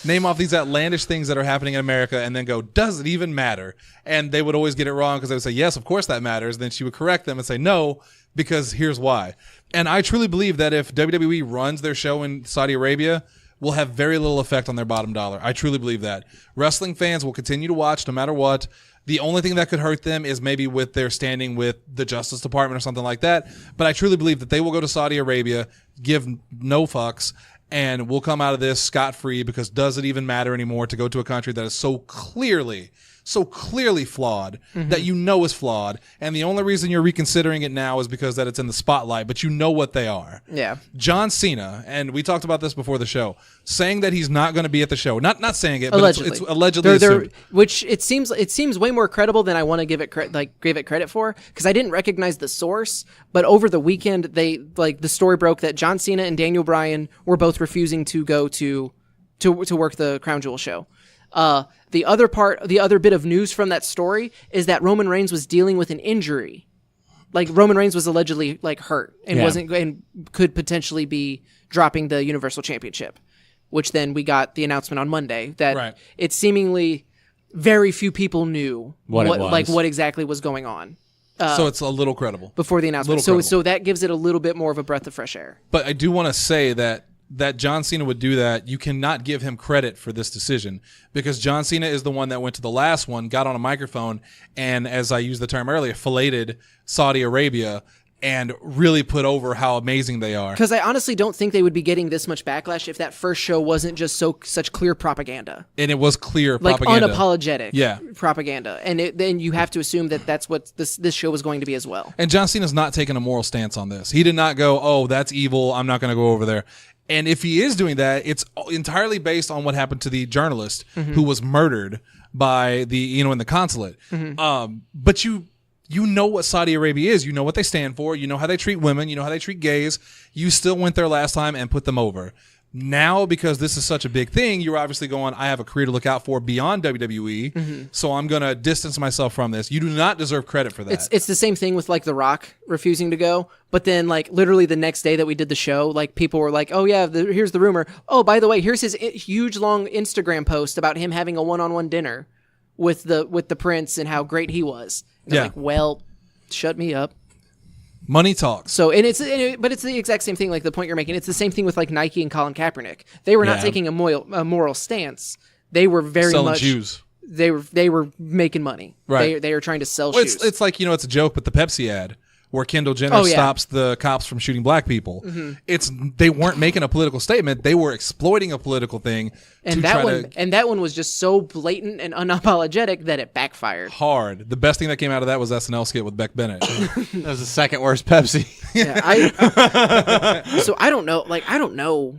name off these outlandish things that are happening in America and then go, does it even matter? And they would always get it wrong because they would say, yes, of course that matters. Then she would correct them and say, no, because here's why. And I truly believe that if WWE runs their show in Saudi Arabia, will have very little effect on their bottom dollar. I truly believe that. Wrestling fans will continue to watch no matter what. The only thing that could hurt them is maybe with their standing with the Justice Department or something like that. But I truly believe that they will go to Saudi Arabia, give no fucks, and we'll come out of this scot-free, because does it even matter anymore to go to a country that is so clearly flawed, that you know is flawed, and the only reason you're reconsidering it now is because that it's in the spotlight, but you know what they are. Yeah. John Cena, and we talked about this before the show, saying that he's not going to be at the show. Not saying it, Allegedly. but it's allegedly assumed. Which it seems way more credible than I want to give it credit for, because I didn't recognize the source. But over the weekend, the story broke that John Cena and Daniel Bryan were both refusing to go to work the Crown Jewel show. The other bit of news from that story is that Roman Reigns was dealing with an injury. Like Roman Reigns was allegedly like hurt and Yeah. wasn't and could potentially be dropping the Universal Championship, which then we got the announcement on Monday that Right. it's seemingly very few people knew What it was. like what exactly was going on So it's a little credible. before the announcement. Little So credible. that gives it a little bit more of a breath of fresh air. But I do want to say that John Cena would do that. You cannot give him credit for this decision because John Cena is the one that went to the last one, got on a microphone, and as I used the term earlier, filleted Saudi Arabia and really put over how amazing they are. Because I honestly don't think they would be getting this much backlash if that first show wasn't just such clear propaganda, And it was clear like propaganda. unapologetic propaganda. And then you have to assume that that's what this show was going to be as well. And John Cena's not taking a moral stance on this. He did not go, oh, that's evil, I'm not going to go over there. And if he is doing that, it's entirely based on what happened to the journalist who was murdered by the, in the consulate. But you know what Saudi Arabia is. You know what they stand for. You know how they treat women. You know how they treat gays. You still went there last time and put them over. Now, because this is such a big thing, you're obviously going, I have a career to look out for beyond WWE, so I'm going to distance myself from this. You do not deserve credit for that. It's the same thing with like The Rock refusing to go, but then like literally the next day that we did the show, like people were like, "Oh yeah, here's the rumor. Oh, by the way, here's his huge long Instagram post about him having a one-on-one dinner with the prince and how great he was." And I'm like, well, shut me up. Money talks. So but it's the exact same thing. Like the point you're making, it's the same thing with like Nike and Colin Kaepernick. They were not taking a moral stance. They were very Selling much shoes. They were making money. Right. They were trying to sell Well, shoes. it's like, it's a joke, but the Pepsi ad where Kendall Jenner stops the cops from shooting black people. They weren't making a political statement. They were exploiting a political thing and that one was just so blatant and unapologetic that it backfired. hard. The best thing that came out of that was SNL skit with Beck Bennett. That was the second worst Pepsi. Yeah, so I don't know. Like I don't know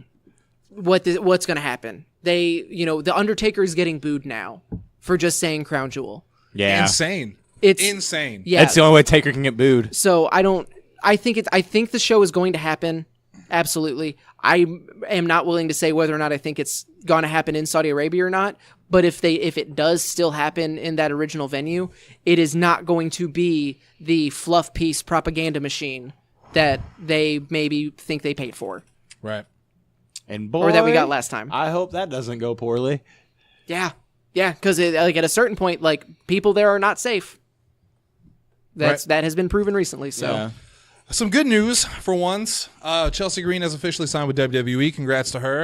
what's going to happen. The Undertaker is getting booed now for just saying Crown Jewel. Yeah. Insane. It's insane. Yeah. That's the only way Taker can get booed. So I think the show is going to happen. Absolutely. I am not willing to say whether or not I think it's going to happen in Saudi Arabia or not. But if it does still happen in that original venue, it is not going to be the fluff piece propaganda machine that they maybe think they paid for. Right. And boy, Or that we got last time. I hope that doesn't go poorly. Yeah. Yeah, because like at a certain point, like people there are not safe. That has been proven recently. So Yeah. Some good news for once. Chelsea Green has officially signed with WWE. Congrats to her.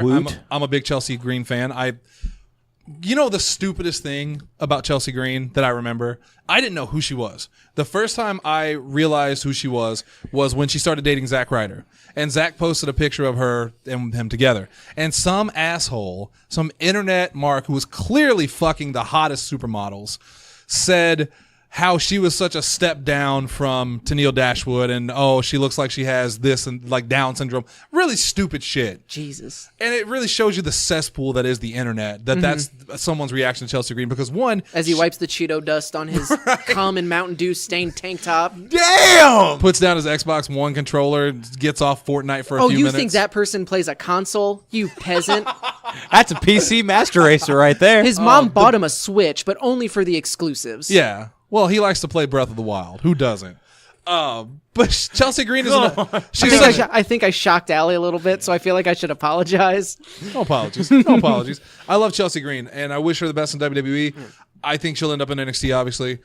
I'm a big Chelsea Green fan. The stupidest thing about Chelsea Green that I remember, I didn't know who she was. The first time I realized who she was when she started dating Zack Ryder. And Zack posted a picture of her and him together. And some asshole, some internet mark who was clearly fucking the hottest supermodels, said how she was such a step down from Tennille Dashwood and, oh, she looks like she has this and like Down syndrome. Really stupid shit. Jesus. And it really shows you the cesspool that is the internet, that's someone's reaction to Chelsea Green. Because one, As he wipes the Cheeto dust on his common Mountain Dew stained tank top. Damn! puts down his Xbox One controller, gets off Fortnite for a few You minutes. think that person plays a console? You peasant. That's a PC Master Racer right there. His mom bought him a Switch, but only for the exclusives. Yeah. Well, he likes to play Breath of the Wild. Who doesn't? But Chelsea Green is I think I shocked Allie a little bit, so I feel like I should apologize. No apologies. No apologies. I love Chelsea Green, and I wish her the best in WWE. I think she'll end up in NXT, obviously,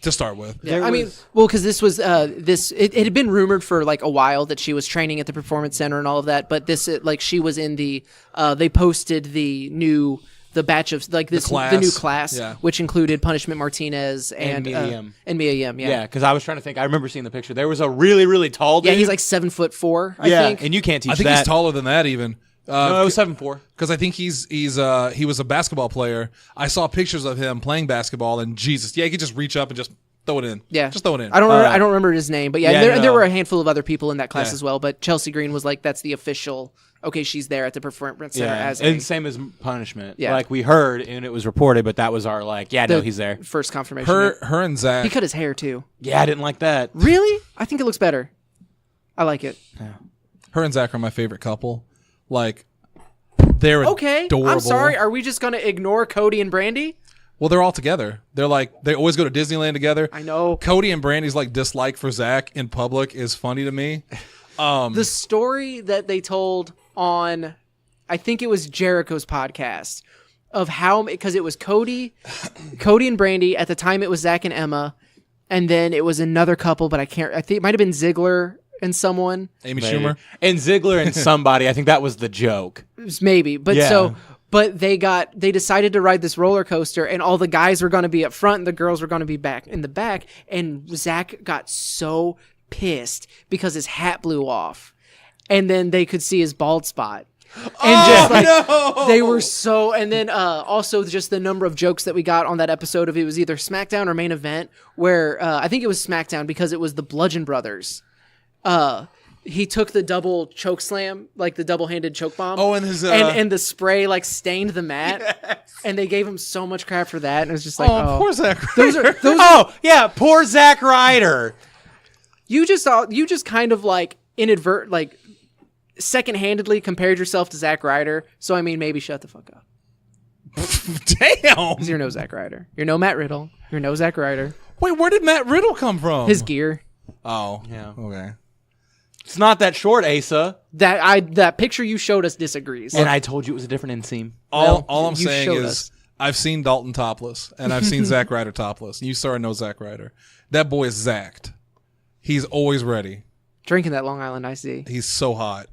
to start with. Yeah, because this was it had been rumored for like a while that she was training at the Performance Center and all of that, but she was in the they posted the batch of like this the new class, which included Punishment Martinez and Mia Yim. Yeah, because I was trying to think. I remember seeing the picture. There was a really, really tall dude. Yeah, he's like 7'4". I think. And you can't teach that. I think he's taller than that even. No, it was 7'4". Because I think he was a basketball player. I saw pictures of him playing basketball, and Jesus, he could just reach up and just throw it in. Yeah, just throw it in. I don't remember his name, but there were a handful of other people in that class as well. But Chelsea Green was like, that's the official. Okay, she's there at the Performance Center and same as Punishment. Yeah, like we heard and it was reported, but that was our he's there. First confirmation. Her and Zach. He cut his hair too. Yeah, I didn't like that. Really? I think it looks better. I like it. Yeah. Her and Zach are my favorite couple. Like, they're okay. adorable. I'm sorry. Are we just gonna ignore Cody and Brandy? Well, they're all together. They're like, they always go to Disneyland together. I know. Cody and Brandy's like dislike for Zach in public is funny to me. The story that they told on, I think it was Jericho's podcast, of how, because it was Cody and Brandy. At the time, it was Zach and Emma, and then it was another couple, but I think it might have been Ziggler and someone. Amy Maybe. Schumer. And Ziggler and somebody. I think that was the joke. It was maybe, but Yeah. But they decided to ride this roller coaster, and all the guys were going to be up front and the girls were going to be back in the back. And Zach got so pissed because his hat blew off, and then they could see his bald spot. And they were so, and then also just the number of jokes that we got on that episode of, it was either Smackdown or Main Event, where I think it was Smackdown because it was the Bludgeon Brothers. He took the double choke slam, like the double-handed choke bomb. Oh, and his and the spray like stained the mat, and they gave him so much crap for that. And it was just like, poor Zach. Yeah, poor Zack Ryder. You just kind of like second-handedly compared yourself to Zack Ryder. So I mean, maybe shut the fuck up. Damn. Because you're no Zack Ryder. You're no Matt Riddle. You're no Zack Ryder. Wait, where did Matt Riddle come from? His gear. Oh, Yeah. Okay. It's not that short, Asa. That picture you showed us disagrees. And I told you it was a different inseam. All I'm you saying showed is us. I've seen Dalton topless, and I've seen Zack Ryder topless. You saw no Zack Ryder. That boy is zacked. He's always ready. Drinking that Long Island iced tea. He's so hot.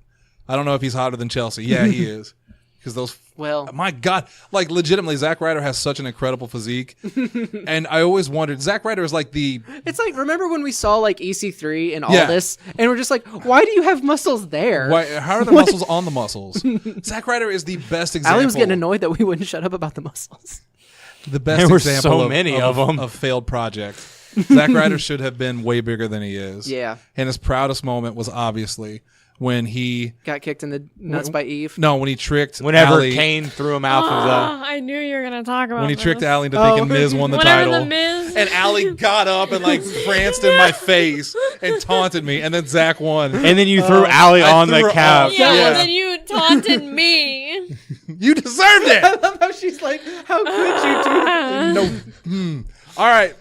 I don't know if he's hotter than Chelsea. Yeah, he is. Because those... Well, my God. Like, legitimately, Zack Ryder has such an incredible physique. And I always wondered, Zack Ryder is like the... it's like, remember when we saw like EC3 and all Yeah. this, and we're just like, why do you have muscles there? How are the muscles on the muscles? Zack Ryder is the best example. Allie was getting annoyed that we wouldn't shut up about the muscles. The best There were example so many of them. of failed projects. Zack Ryder should have been way bigger than he is. Yeah. And his proudest moment was obviously when he... Got kicked in the nuts by Eve. No, when he tricked Whenever Allie, Kane threw him out of I knew you were gonna talk about when he this. tricked Allie into thinking Miz won the Whenever title. the Miz. And Allie got up and like pranced in my face and taunted me, and then Zack won. and then you threw Allie I on threw the her couch. off. Yeah, Yeah. and then you taunted me. You deserved it. I love how she's like, how could you do that? No. All right,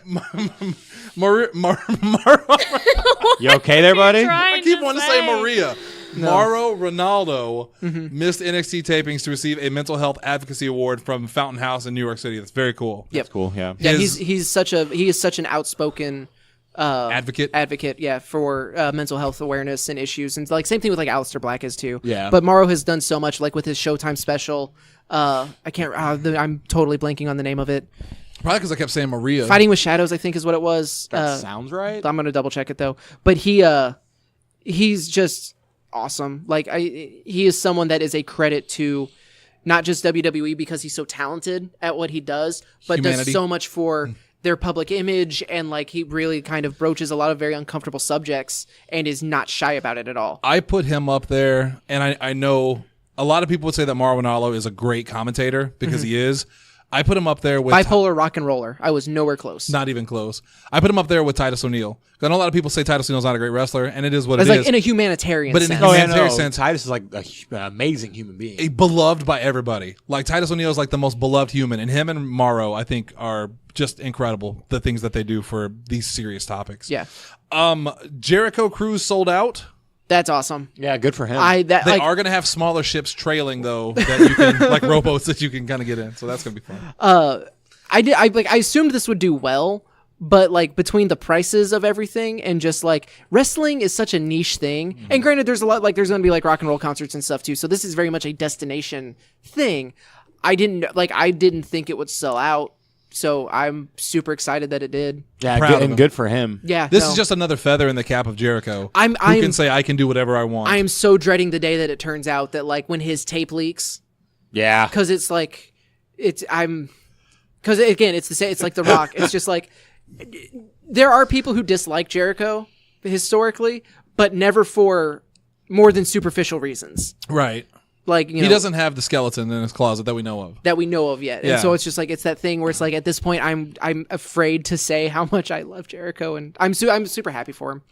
You okay there, buddy? I keep wanting to say Maria. Mauro Ronaldo missed NXT tapings to receive a mental health advocacy award from Fountain House in New York City. That's very cool. Yep. That's cool, yeah. Yeah, His- he is such an outspoken Advocate. yeah, for mental health awareness and issues, and like same thing with like Aleister Black is too. Yeah. But Mauro has done so much, like with his Showtime special. I'm totally blanking on the name of it. Probably because I kept saying Maria. Fighting with Shadows, I think, is what it was. That sounds right. I'm gonna double check it though. But he's just awesome. Like he is someone that is a credit to not just WWE because he's so talented at what he does, but Humanity. does so much for their public image, and like he really kind of broaches a lot of very uncomfortable subjects and is not shy about it at all. I put him up there, and I know a lot of people would say that Mauro Ronaldo is a great commentator because he is. I put him up there with Bipolar rock and roller. I was nowhere close. not even close. I put him up there with Titus O'Neil. I know a lot of people say Titus O'Neil's not a great wrestler, and it is what It's it like is. in a humanitarian But in a sense. humanitarian sense, Titus is like an amazing human being. beloved by everybody. Like Titus O'Neil is like the most beloved human, and him and Mauro, I think, are just incredible. The things that they do for these serious topics. Yeah, Jericho Cruise sold out. that's awesome. Yeah, good for him. They are going to have smaller ships trailing though that you can like rowboats that you can kind of get in. So that's going to be fun. I assumed this would do well, but like between the prices of everything and just like wrestling is such a niche thing. And granted, there's a lot, like there's going to be like rock and roll concerts and stuff too. So this is very much a destination thing. I didn't think it would sell out. So I'm super excited that it did. yeah, proud good, of and him. good for him. Yeah. This no. is just another feather in the cap of Jericho. I'm who can say I can do whatever I want. I am so dreading the day that it turns out that like when his tape leaks, Yeah. because it's like because again it's the same. It's like The Rock. It's just like there are people who dislike Jericho historically, but never for more than superficial reasons. right. Like He doesn't have the skeleton in his closet that we know of. that we know of yet. Yeah. And so it's just like it's that thing where it's like at this point I'm afraid to say how much I love Jericho, and I'm super happy for him.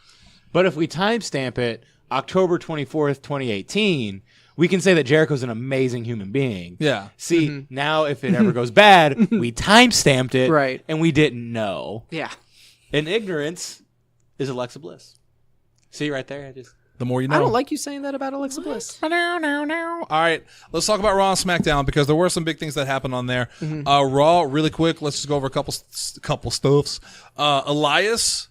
But if we timestamp it, October 24th, 2018, we can say that Jericho's an amazing human being. Yeah. See, now if it ever goes bad, we time-stamped it, Right. and we didn't know. Yeah. And ignorance is Alexa Bliss. See right there? The more you know. I don't like you saying that about Alexa Bliss. All right, let's talk about Raw and SmackDown because there were some big things that happened on there. Raw, really quick. Let's just go over a couple stuffs. Elias.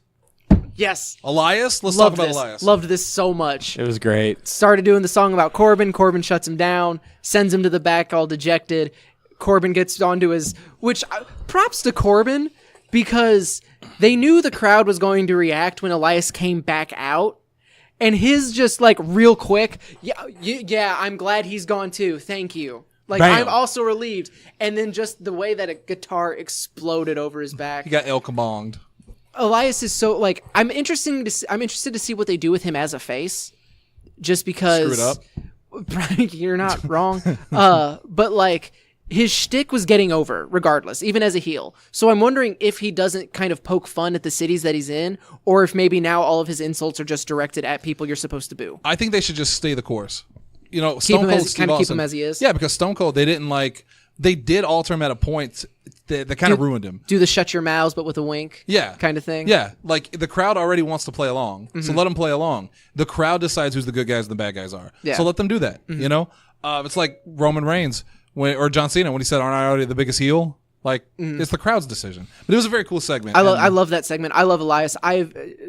Yes. Let's talk Loved about this. Elias. Loved this so much. It was great. Started doing the song about Corbin. Corbin shuts him down, sends him to the back all dejected. Corbin gets onto his, props to Corbin because they knew the crowd was going to react when Elias came back out. And his just like real quick, yeah, I'm glad he's gone too. Thank you. Like, Bam. I'm also relieved. And then just the way that a guitar exploded over his back. He got El Kabonged. Elias is so like I'm interested to see what they do with him as a face, just because. Screw it up. You're not wrong. But like his shtick was getting over regardless, even as a heel. So I'm wondering if he doesn't kind of poke fun at the cities that he's in, or if maybe now all of his insults are just directed at people you're supposed to boo. I think they should just stay the course. You know, Keep Stone him Cold Steve keep Austin. him as he is. Yeah, because Stone Cold, they did alter him at a point that kind of ruined him. Do the shut your mouths but with a wink. Yeah. Kind of thing. Yeah, like the crowd already wants to play along, so let them play along. The crowd decides who's the good guys and the bad guys are. Yeah. So let them do that. You know, it's like Roman Reigns or John Cena when he said, "Aren't I already the biggest heel?" Like it's the crowd's decision. But it was a very cool segment. I love that segment. I love Elias.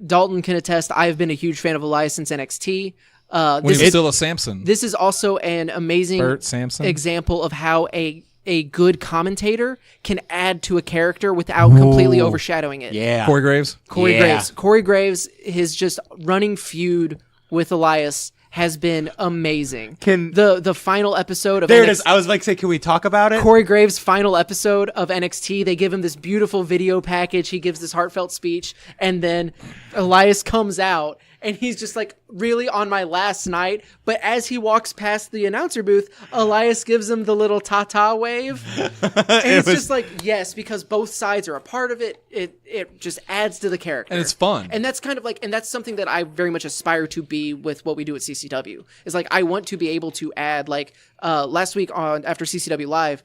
Dalton can attest. I've been a huge fan of Elias since NXT. When he was still a Samson. This is also an amazing Bert Sampson. example of how a good commentator can add to a character without completely overshadowing it. Yeah. Corey Graves. Corey Graves, his just running feud with Elias has been amazing. The final episode of There NXT, it is. I was like, say, can we talk about it? Corey Graves' final episode of NXT, they give him this beautiful video package. He gives this heartfelt speech, and then Elias comes out, and he's just like, really on my last night. But as he walks past the announcer booth, Elias gives him the little ta-ta wave. And it's just like, yes, because both sides are a part of it. It just adds to the character. And it's fun. And that's kind of like, and that's something that I very much aspire to be with what we do at CCW. Is like, I want to be able to add, like, last week after CCW Live,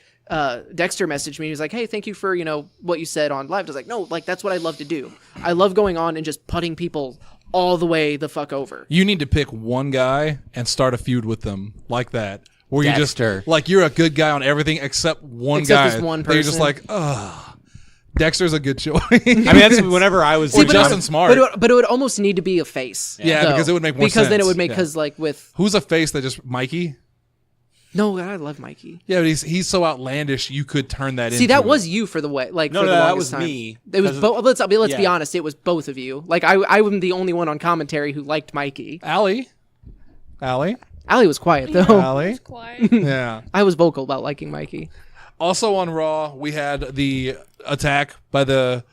Dexter messaged me. He was like, hey, thank you for, what you said on live. I was like, no, like, that's what I love to do. I love going on and just putting people all the way the fuck over. You need to pick one guy and start a feud with them like that. Where you just, Dexter. like, you're a good guy on everything except one Except guy. this one that You're just person. like, ugh. Dexter's a good choice. I mean, that's whenever I was. Or Justin Smart. But it would almost need to be a face. Yeah, though. because it would make more sense. Because then it would make, Yeah. because like with... Who's a face that just, Mikey? No, I love Mikey. Yeah, but he's so outlandish, you could turn that into... See, that was you for the way, like, No, for the no, that longest was time. me. It was both. Let's be yeah. honest. It was both of you. Like, I'm the only one on commentary who liked Mikey. Allie? Allie was quiet though. Allie? It's quiet. Yeah. I was vocal about liking Mikey. Also on Raw, we had the attack by the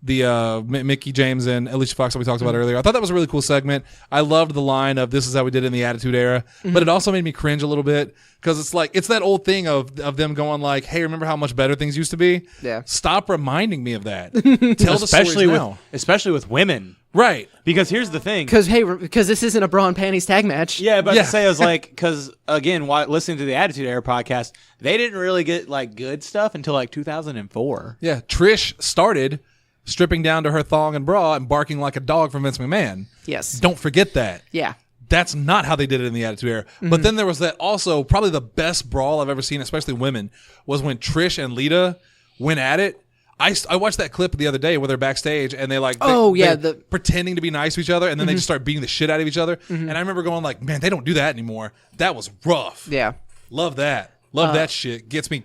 Mickey James and Alicia Fox that we talked about earlier. I thought that was a really cool segment. I loved the line of "This is how we did it in the Attitude Era," but it also made me cringe a little bit because it's that old thing of them going like, "Hey, remember how much better things used to be?" Yeah. Stop reminding me of that. Tell the stories now. especially with women. Right. Because here's the thing. Because this isn't a bra and panties tag match. Yeah, but Yeah. to say I was like, because again, listening to the Attitude Era podcast, they didn't really get like good stuff until like 2004. Yeah. Trish started stripping down to her thong and bra and barking like a dog from Vince McMahon. Yes. Don't forget that. Yeah. That's not how they did it in the Attitude Era. But then there was that also, probably the best brawl I've ever seen, especially women, was when Trish and Lita went at it. I watched that clip the other day where they're backstage and they're pretending to be nice to each other, and then they just start beating the shit out of each other. And I remember going like, man, they don't do that anymore. That was rough. Yeah. Love that. Love that shit. Gets me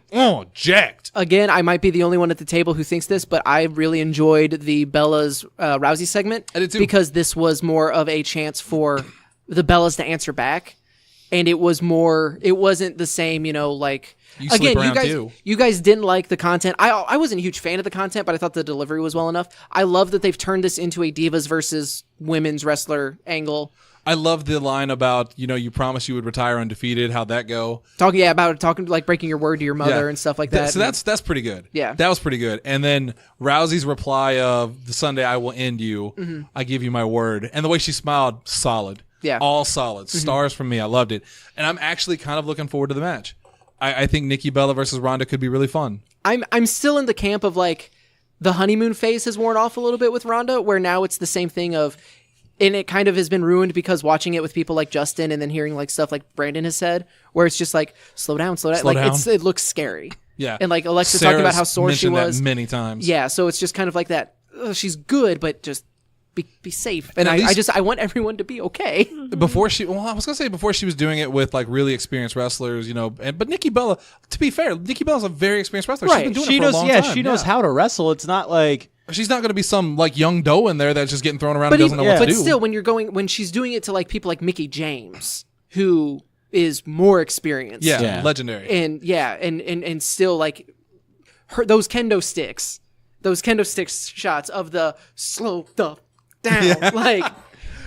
jacked. Again, I might be the only one at the table who thinks this, but I really enjoyed the Bella's Rousey segment. I did too. Because this was more of a chance for the Bellas to answer back. And it wasn't the same, like... You sleep around you guys didn't like the content. I wasn't a huge fan of the content, but I thought the delivery was well enough. I love that they've turned this into a divas versus women's wrestler angle. I love the line about, you promised you would retire undefeated. How'd that go? Talking like breaking your word to your mother and stuff like that. So that's pretty good. Yeah. That was pretty good. And then Rousey's reply of, the Sunday I will end you. I give you my word. And the way she smiled, solid. Yeah. All solid. Stars from me. I loved it. And I'm actually kind of looking forward to the match. I think Nikki Bella versus Ronda could be really fun. I'm still in the camp of like the honeymoon phase has worn off a little bit with Ronda, where now it's the same thing of, and it kind of has been ruined because watching it with people like Justin and then hearing like stuff like Brandon has said, where it's just like slow down. Like it looks scary. Yeah. And like Alexa Sarah's talking about how sore she was that many times. Yeah, so it's just kind of like that. She's good, but just be safe. And I want everyone to be okay. Before I was gonna say before she was doing it with like really experienced wrestlers, you know. But Nikki Bella, to be fair, Nikki Bella's a very experienced wrestler. Right. She's been doing it for a long time. She knows how to wrestle. It's not like she's not gonna be some like young doe in there that's just getting thrown around and doesn't know what to do. But still, when she's doing it to like people like Mickie James, who is more experienced, legendary, and still like those kendo sticks shots of the slow the down, like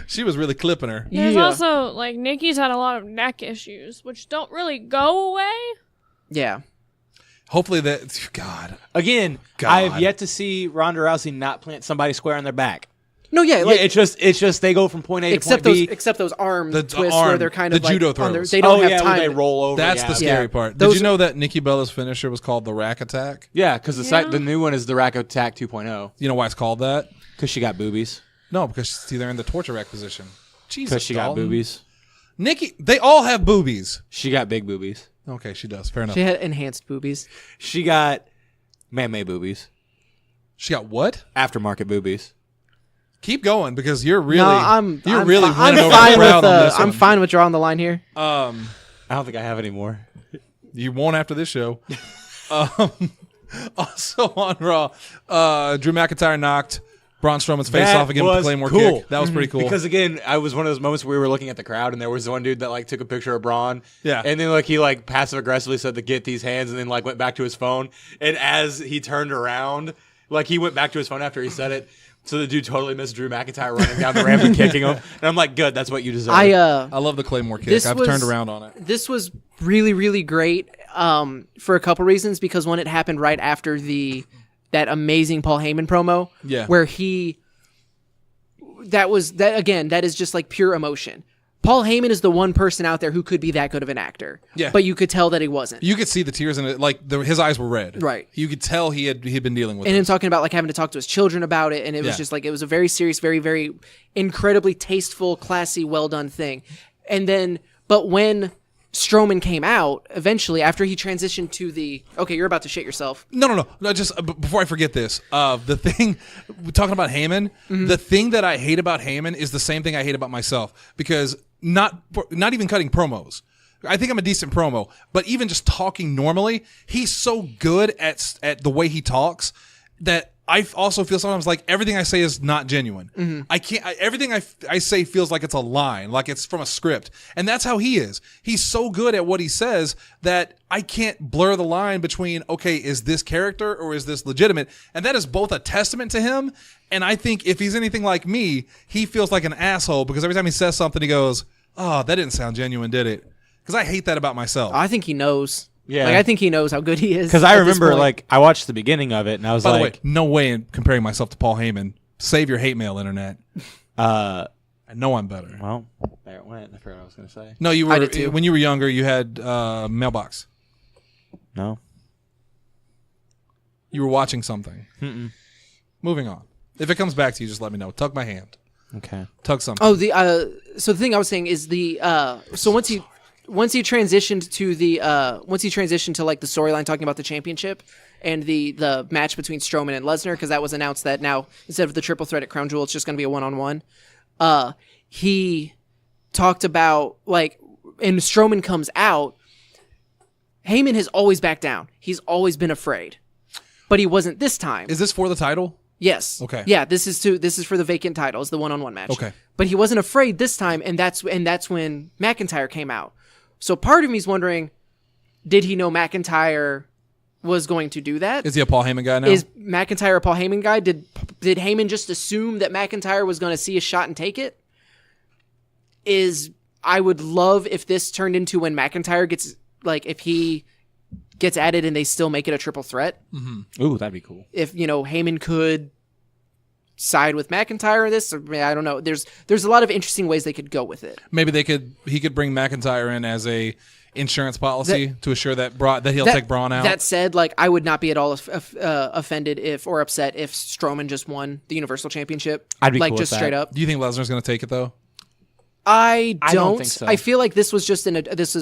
she was really clipping her. There's also like Nikki's had a lot of neck issues, which don't really go away. Yeah. Hopefully that. God. Again, I have yet to see Ronda Rousey not plant somebody square on their back. No, like, it's just they go from point A to point B. Except those arm twists where they're kind of the like judo throws. They don't have time. They roll over. That's the scary part. Did you know that Nikki Bella's finisher was called the Rack Attack? Yeah, because the new one is the Rack Attack 2.0. You know why it's called that? Because she got boobies. No, because she's either in the torture rack position. Jesus, because she got boobies. Nikki, they all have boobies. She got big boobies. Okay, she does. Fair enough. She had enhanced boobies. She got man-made boobies. She got what? Aftermarket boobies. Keep going because you're really I'm fine with I'm fine with drawing the line here. I don't think I have any more. You won't after this show. Also on Raw, Drew McIntyre knocked Braun Strowman's face off again with the Claymore kick. That was pretty cool. Because again, I was one of those moments where we were looking at the crowd and there was one dude that like took a picture of Braun. Yeah. And then like he like passive aggressively said to get these hands and then like went back to his phone. And as he turned around, like he went back to his phone after he said it. So the dude totally missed Drew McIntyre running down the ramp and kicking him. And I'm like, good, that's what you deserve. I love the Claymore kick. I've turned around on it. This was really, really great for a couple reasons. Because one, it happened right after that amazing Paul Heyman promo. Yeah. Where that is just like pure emotion. Paul Heyman is the one person out there who could be that good of an actor. Yeah. But you could tell that he wasn't. You could see the tears in it. Like his eyes were red. Right. You could tell he had been dealing with it. And him talking about like having to talk to his children about it. And it was just like, it was a very serious, very, very incredibly tasteful, classy, well done thing. And then, but when Strowman came out, eventually, after he transitioned to the... Okay, you're about to shit yourself. No, just before I forget this, the thing... We're talking about Heyman. Mm-hmm. The thing that I hate about Heyman is the same thing I hate about myself. Because not even cutting promos. I think I'm a decent promo. But even just talking normally, he's so good at the way he talks that I also feel sometimes like everything I say is not genuine. Mm-hmm. Everything I say feels like it's a line, like it's from a script. And that's how he is. He's so good at what he says that I can't blur the line between, okay, is this character or is this legitimate? And that is both a testament to him. And I think if he's anything like me, he feels like an asshole because every time he says something, he goes, oh, that didn't sound genuine, did it? Because I hate that about myself. I think he knows. Yeah. Like, I think he knows how good he is. Because I remember, like, I watched the beginning of it, and I was By like... the way, no way in comparing myself to Paul Heyman. Save your hate mail, internet. I know I'm better. Well, there it went. I forgot what I was going to say. No, you were when you were younger, you had mailbox. No. You were watching something. Mm-mm. Moving on. If it comes back to you, just let me know. Tug my hand. Okay. Tug something. Oh, so the thing I was saying is so once he transitioned to like the storyline talking about the championship and the match between Strowman and Lesnar, because that was announced that now instead of the triple threat at Crown Jewel, it's just going to be a one-on-one. He talked about like, and Strowman comes out. Heyman has always backed down. He's always been afraid, but he wasn't this time. Is this for the title? Yes. Okay. Yeah, this is for the vacant title. It's the one-on-one match. Okay. But he wasn't afraid this time, and that's when McIntyre came out. So part of me is wondering, did he know McIntyre was going to do that? Is he a Paul Heyman guy now? Is McIntyre a Paul Heyman guy? Did Heyman just assume that McIntyre was going to see a shot and take it? I would love if this turned into when McIntyre gets, like, if he gets added and they still make it a triple threat. Mm-hmm. Ooh, that'd be cool. If, Heyman could side with McIntyre in this? Or, I don't know. There's a lot of interesting ways they could go with it. Maybe he could bring McIntyre in as a insurance policy to assure that he'll take Braun out. That said, like, I would not be at all offended or upset if Strowman just won the Universal Championship. I'd be like cool just with straight that. up. Do you think Lesnar's going to take it though? I don't think so. I feel like this was just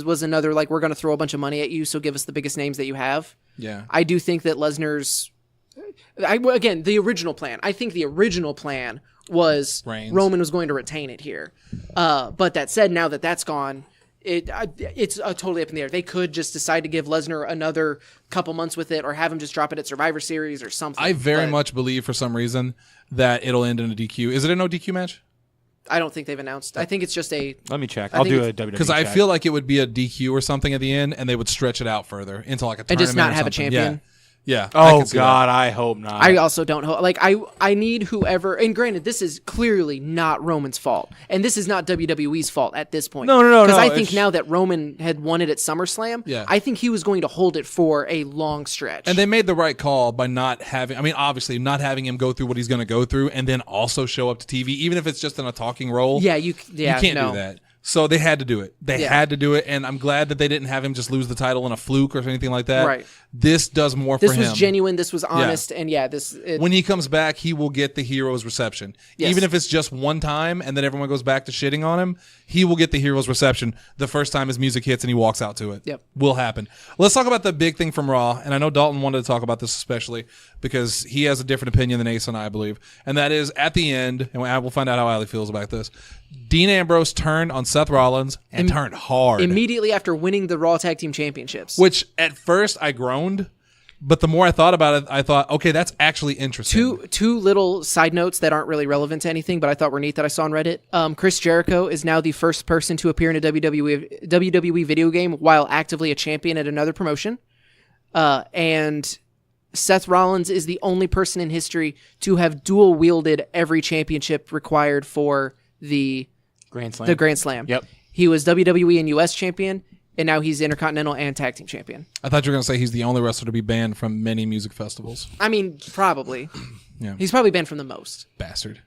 was another, like, we're going to throw a bunch of money at you, so give us the biggest names that you have. Yeah. I do think that Lesnar's again, the original plan. I think the original plan was Reigns. Roman was going to retain it here. But that said, now that that's gone, it's totally up in the air. They could just decide to give Lesnar another couple months with it, or have him just drop it at Survivor Series or something. I very much believe for some reason that it'll end in a DQ. Is it a no DQ match? I don't think they've announced. I think it's just a. Let me check. I I'll think do a it's- WWE Because I check. feel like it would be a DQ or something at the end, and they would stretch it out further into like a tournament And just not or have a something. champion? Yeah. I Oh can see God, I hope not. I also don't know. Like, I need whoever. And granted, this is clearly not Roman's fault, and this is not WWE's fault at this point. No. Because I it's- think now that Roman had won it at SummerSlam, Yeah. I think he was going to hold it for a long stretch. And they made the right call by not having, I mean, obviously, not having him go through what he's going to go through and then also show up to TV, even if it's just in a talking role. you can't do that. So they had to do it. They had to do it, and I'm glad that they didn't have him just lose the title in a fluke or anything like that. Right. This does more This for him. was genuine. This was honest, and When he comes back, he will get the hero's reception. Yes. Even if it's just one time and then everyone goes back to shitting on him, he will get the hero's reception the first time his music hits and he walks out to it. Yep. Will happen. Let's talk about the big thing from Raw, and I know Dalton wanted to talk about this especially because he has a different opinion than Ace and I believe, and that is at the end, and we'll find out how Allie feels about this, Dean Ambrose turned on Seth Rollins and turned hard. immediately after winning the Raw Tag Team Championships. Which at first I groaned, but the more I thought about it, I thought, okay, that's actually interesting. Two little side notes that aren't really relevant to anything, but I thought were neat that I saw on Reddit. Chris Jericho is now the first person to appear in a WWE video game while actively a champion at another promotion. And Seth Rollins is the only person in history to have dual wielded every championship required for the Grand Slam. the Grand Slam. Yep. He was WWE and US champion, and now he's Intercontinental and Tag Team champion. I thought you were going to say he's the only wrestler to be banned from many music festivals. I mean, probably. Yeah. He's probably banned from the most. Bastard.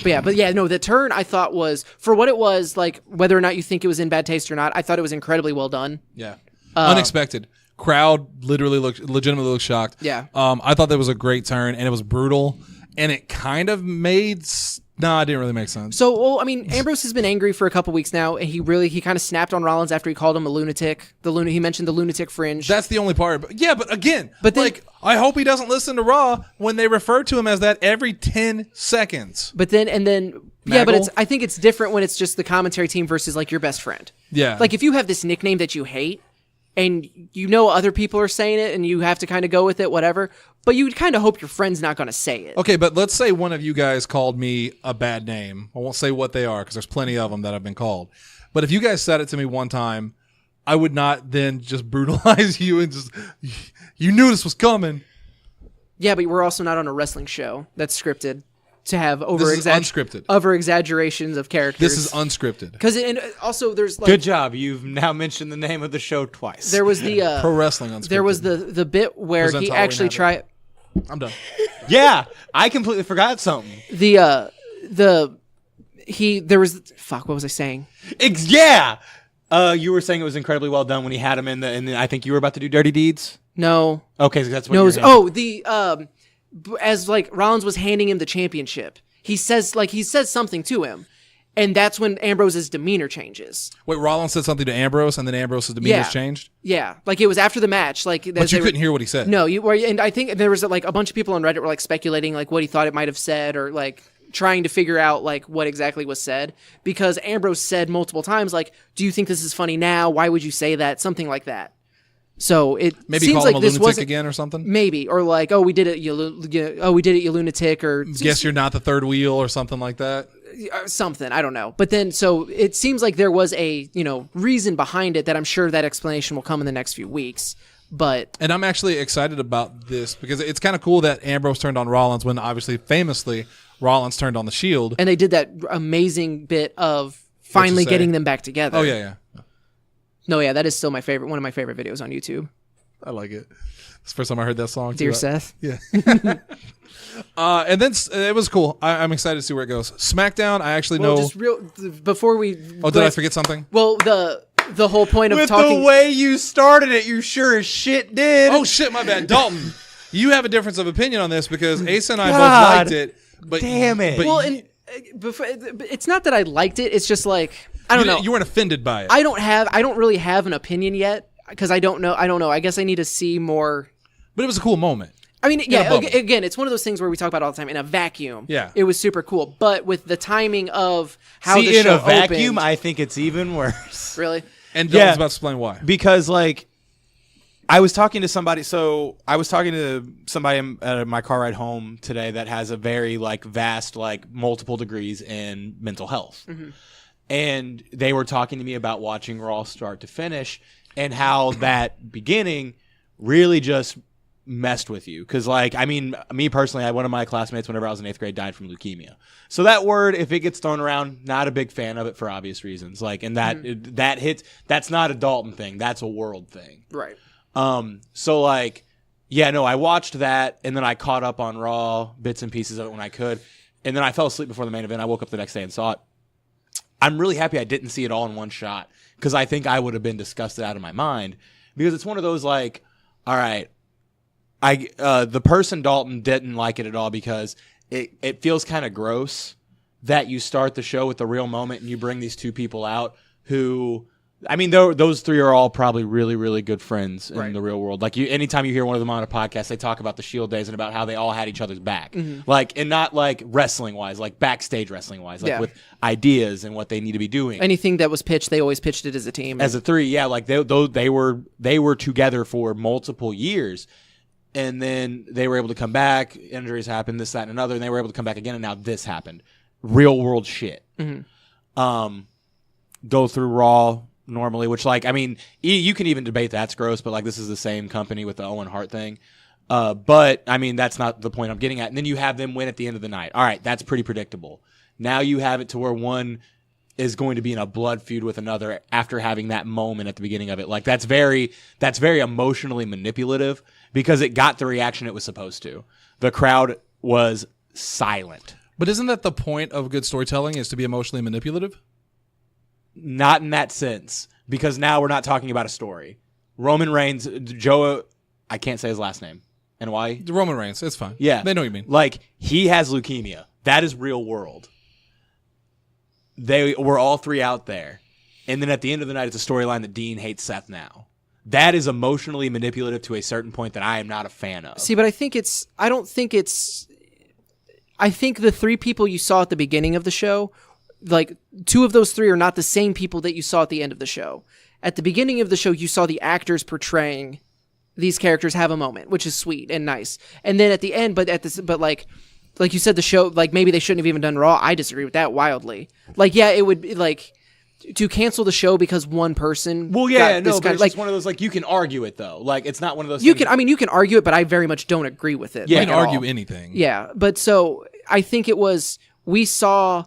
But yeah, no, the turn I thought was, for what it was, like, whether or not you think it was in bad taste or not, I thought it was incredibly well done. Yeah. Unexpected. Crowd legitimately looked shocked. Yeah. I thought that was a great turn, and it was brutal, and it kind of made... it didn't really make sense. So, well, I mean, Ambrose has been angry for a couple weeks now, and he kind of snapped on Rollins after he called him a lunatic. He mentioned the lunatic fringe. That's the only part. But again, But then- like, I hope he doesn't listen to Raw when they refer to him as that every 10 seconds. But then, but Maggle? I think it's different when it's just the commentary team versus, like, your best friend. Yeah. Like, if you have this nickname that you hate, and you know other people are saying it, and you have to kind of go with it, whatever, but you would kind of hope your friend's not going to say it. Okay, but let's say one of you guys called me a bad name. I won't say what they are because there's plenty of them that I've been called. But if you guys said it to me one time, I would not then just brutalize you and just, you knew this was coming. Yeah, but we're also not on a wrestling show that's scripted to have This is unscripted. over exaggerations of characters. This is unscripted. Because and also there's like Good job. You've now mentioned the name of the show twice. there was the Pro Wrestling Unscripted. there was the bit where Presents he Halloween actually Havoc. tried I'm done. Yeah, I completely forgot something. there was what was I saying? Yeah. You were saying it was incredibly well done when he had him in and I think you were about to do Dirty Deeds. No, Okay, so that's what. no, it you're was, hinting. as like Rollins was handing him the championship, he says something to him, and that's when Ambrose's demeanor changes. Wait, Rollins said something to Ambrose, and then Ambrose's demeanor's Yeah. changed? Yeah, like it was after the match. Like, But you couldn't hear what he said. No, and I think there was like a bunch of people on Reddit were like speculating like what he thought it might have said, or like trying to figure out like what exactly was said, because Ambrose said multiple times like, "Do you think this is funny now? Why would you say that?" Something like that. So it Maybe seems call like him a this lunatic wasn't again or something? maybe, or like, "Oh, we did it, you lunatic," or Guess you're not the third wheel or something like that. something. I don't know. But then, so it seems like there was a reason behind it that I'm sure that explanation will come in the next few weeks. But And I'm actually excited about this because it's kind of cool that Ambrose turned on Rollins when obviously, famously, Rollins turned on the Shield. and they did that amazing bit of finally say? getting them back together. Oh, yeah. No, yeah, that is still one of my favorite videos on YouTube. I like it. It's the first time I heard that song. Dear too. Seth. Yeah. And then it was cool. I'm excited to see where it goes. Smackdown, I actually know. Just before we. Oh, did I forget something? Well, the whole point of With talking. the way you started it, you sure as shit did. Oh shit, my bad, Dalton. You have a difference of opinion on this because Asa and I both God. liked it. But Damn it. But Well, and before, it's not that I liked it. It's just like I don't know. You weren't offended by it. I don't really have an opinion yet because I don't know. I guess I need to see more. But it was a cool moment. I mean, yeah. bubble. Again, it's one of those things where we talk about all the time in a vacuum. Yeah. It was super cool, but with the timing of how See, the in show a vacuum, opened, I think it's even worse. really. And Yeah. Dalton's about to explain why. Because like I was talking to somebody at my car ride home today that has a very like vast like multiple degrees in mental health. Mm-hmm. And they were talking to me about watching Raw start to finish and how that beginning really just messed with you. Because like, I mean, me personally, one of my classmates whenever I was in 8th grade died from leukemia. So that word, if it gets thrown around, not a big fan of it for obvious reasons. Like, and that hits, that's not a Dalton thing. That's a world thing. Right. So like, yeah, no, I watched that and then I caught up on Raw, bits and pieces of it when I could. And then I fell asleep before the main event. I woke up the next day and saw it. I'm really happy I didn't see it all in one shot because I think I would have been disgusted out of my mind because it's one of those like, all right, the person Dalton didn't like it at all because it feels kind of gross that you start the show with the real moment and you bring these two people out who, I mean, those three are all probably really, really good friends in the real world. Like anytime you hear one of them on a podcast, they talk about the Shield days and about how they all had each other's back. Like, and not like wrestling wise, like backstage wrestling wise, like with ideas and what they need to be doing. Anything that was pitched, they always pitched it as a team. As a three, yeah, like they were together for multiple years. And then they were able to come back. Injuries happened, this, that, and another. And they were able to come back again. And now this happened. Real world shit. Go through Raw normally, which like, I mean, you can even debate that's gross, but like this is the same company with the Owen Hart thing. But I mean, that's not the point I'm getting at. And then you have them win at the end of the night. All right, that's pretty predictable. Now you have it to where one is going to be in a blood feud with another after having that moment at the beginning of it. Like that's very emotionally manipulative because it got the reaction it was supposed to. The crowd was silent. But isn't that the point of good storytelling is to be emotionally manipulative? Not in that sense, because now we're not talking about a story. Roman Reigns, Joe, I can't say his last name. And why? Roman Reigns, it's fine. Yeah. They know what you mean. Like, he has leukemia. That is real world. They were all three out there. And then at the end of the night, it's a storyline that Dean hates Seth now. That is emotionally manipulative to a certain point that I am not a fan of. See, but I think the three people you saw at the beginning of the show, like two of those three are not the same people that you saw at the end of the show. At the beginning of the show, you saw the actors portraying these characters have a moment, which is sweet and nice. And then at the end, but like you said, the show, like maybe they shouldn't have even done Raw. I disagree with that wildly. Like, yeah, it would be like to cancel the show because one person. Well, yeah, no, but it's like just one of those, like, you can argue it though. Like, it's not one of those. You can argue it, but I very much don't agree with it. You like, can at argue all. anything. Yeah, but so I think it was we saw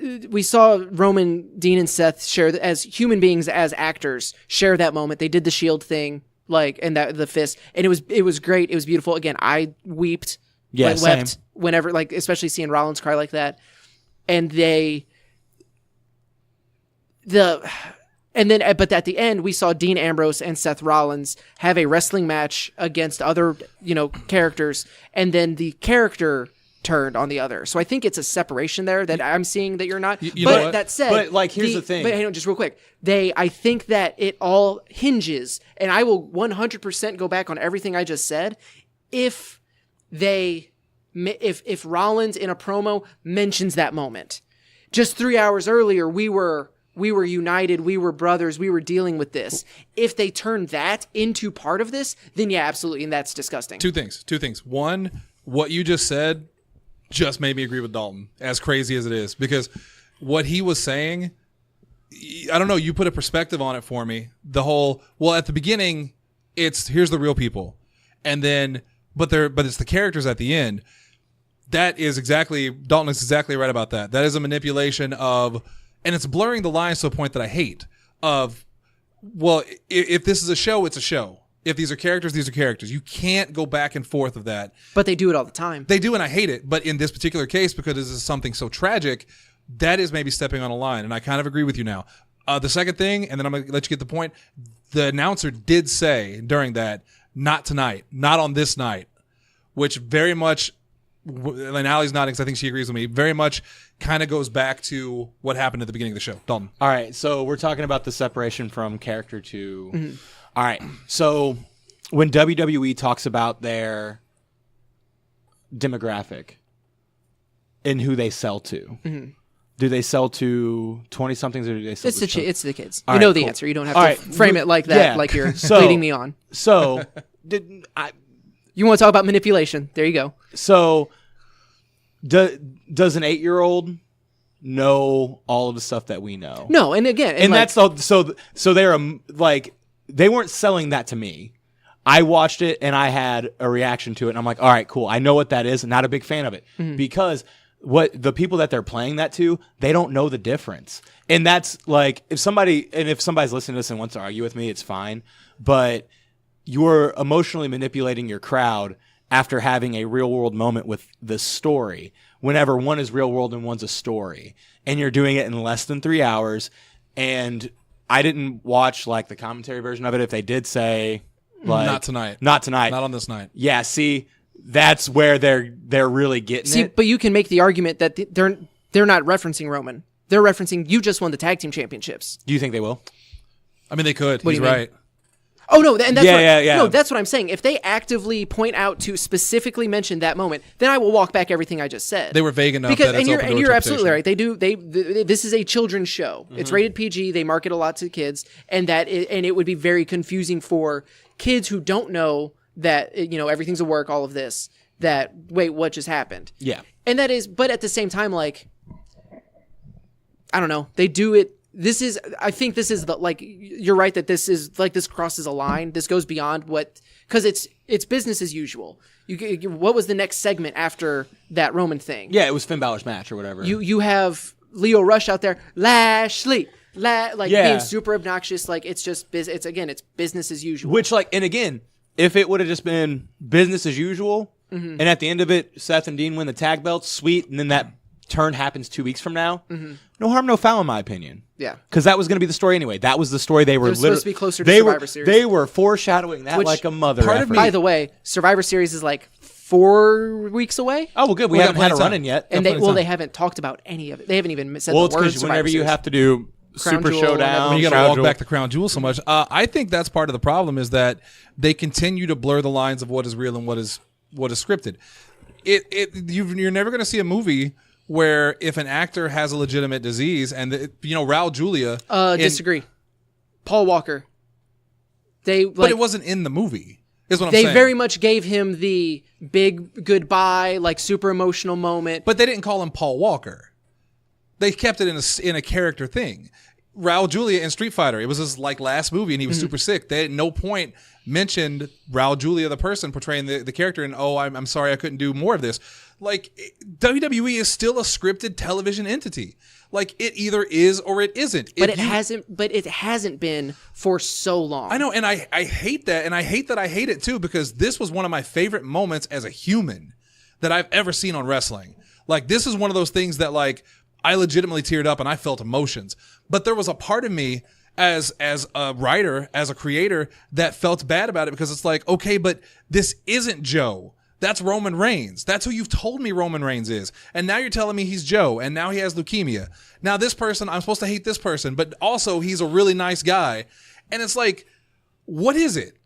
Roman, Dean, and Seth share as human beings, as actors, share that moment. They did the Shield thing, like, and that the fist, and it was great. It was beautiful. Again, I wept. Yeah, wept same. whenever, like, especially seeing Rollins cry like that, and but at the end we saw Dean Ambrose and Seth Rollins have a wrestling match against other, characters, and then the character turned on the other. So I think it's a separation there that I'm seeing that you're not. You know but what? that said, But, like, here's the thing. But hang on, just real quick. I think that it all hinges, and I will 100% go back on everything I just said, if Rollins in a promo mentions that moment. Just 3 hours earlier, we were united, we were brothers, we were dealing with this. If they turn that into part of this, then yeah, absolutely, and that's disgusting. Two things. One, what you just said just made me agree with Dalton, as crazy as it is, because what he was saying, I don't know, you put a perspective on it for me. The whole, well, at the beginning, here's the real people, and then but it's the characters at the end. That is exactly, Dalton is exactly right about that. That is a manipulation of, and it's blurring the lines to a point that I hate of, well, if this is a show, it's a show. If these are characters, these are characters. You can't go back and forth of that. But they do it all the time. They do, and I hate it. But in this particular case, because this is something so tragic, that is maybe stepping on a line. And I kind of agree with you now. The second thing, and then I'm going to let you get the point, the announcer did say during that, not tonight, not on this night, which very much, and Allie's nodding because I think she agrees with me, very much kind of goes back to what happened at the beginning of the show. Dalton. All right, so we're talking about the separation from character to... All right, so when WWE talks about their demographic and who they sell to, do they sell to 20-somethings or do they sell to... It's the kids. All you know right, the cool. answer. You don't have All to right, frame it like that, like you're leading me on. So, You want to talk about manipulation. There you go. So, does an 8-year-old know all of the stuff that we know? No, and again... And like, that's all, so they're like... They weren't selling that to me. I watched it and I had a reaction to it. And I'm like, all right, cool. I know what that is. Not a big fan of it because what the people that they're playing that to, they don't know the difference. And that's like, if somebody's listening to this and wants to argue with me, it's fine. But you're emotionally manipulating your crowd after having a real world moment with the story. Whenever one is real world and one's a story, and you're doing it in less than 3 hours. And I didn't watch like the commentary version of it. If they did say like Not tonight. not on this night. Yeah, see, that's where they're really getting it. But you can make the argument that they're not referencing Roman. They're referencing you just won the tag team championships. Do you think they will? I mean, they could. What do He's you mean? right. Oh no, and that's Yeah. No, that's what I'm saying. If they actively point out to specifically mention that moment, then I will walk back everything I just said. They were vague enough because that it's open to you're absolutely interpretation. right. This is a children's show. It's rated PG. They market a lot to kids, and it would be very confusing for kids who don't know that everything's a work. All of this. That wait, what just happened? Yeah. And that is, but at the same time, like I don't know, they do it. I think this is you're right that this crosses a line. This goes beyond because it's business as usual. What was the next segment after that Roman thing? Yeah, it was Finn Balor's match or whatever. You have Leo Rush out there, Lashley, being super obnoxious. Like it's just, it's business as usual. Which and again, if it would have just been business as usual, and at the end of it, Seth and Dean win the tag belts, sweet, and then that turn happens 2 weeks from now, no harm, no foul in my opinion. Yeah. Because that was going to be the story anyway. That was the story they were supposed to be closer to Survivor Series. They were foreshadowing that like a mother effer. By the way, Survivor Series is like 4 weeks away. Oh, well, good. We haven't had a run-in yet. And they haven't talked about any of it. They haven't even said the word it's because whenever you have to do Crown Super Jewel, Showdown, You got to walk back the crown jewel so much. I think that's part of the problem is that they continue to blur the lines of what is real and what is scripted. You're never going to see a movie where if an actor has a legitimate disease and Raul Julia disagree. Paul Walker. But it wasn't in the movie. Is what I'm saying. They very much gave him the big goodbye, super emotional moment. But they didn't call him Paul Walker. They kept it in a character thing. Raul Julia in Street Fighter, it was his last movie and he was super sick. They at no point mentioned Raul Julia the person portraying the character and I'm sorry I couldn't do more of this. WWE is still a scripted television entity. It either is or it isn't. But it hasn't been for so long. I know, and I hate that, and I hate that I hate it too, because this was one of my favorite moments as a human that I've ever seen on wrestling. This is one of those things that I legitimately teared up and I felt emotions. But there was a part of me as a writer, as a creator, that felt bad about it because it's okay, but this isn't Joe. That's Roman Reigns. That's who you've told me Roman Reigns is. And now you're telling me he's Joe, and now he has leukemia. Now this person, I'm supposed to hate this person, but also he's a really nice guy. And it's what is it?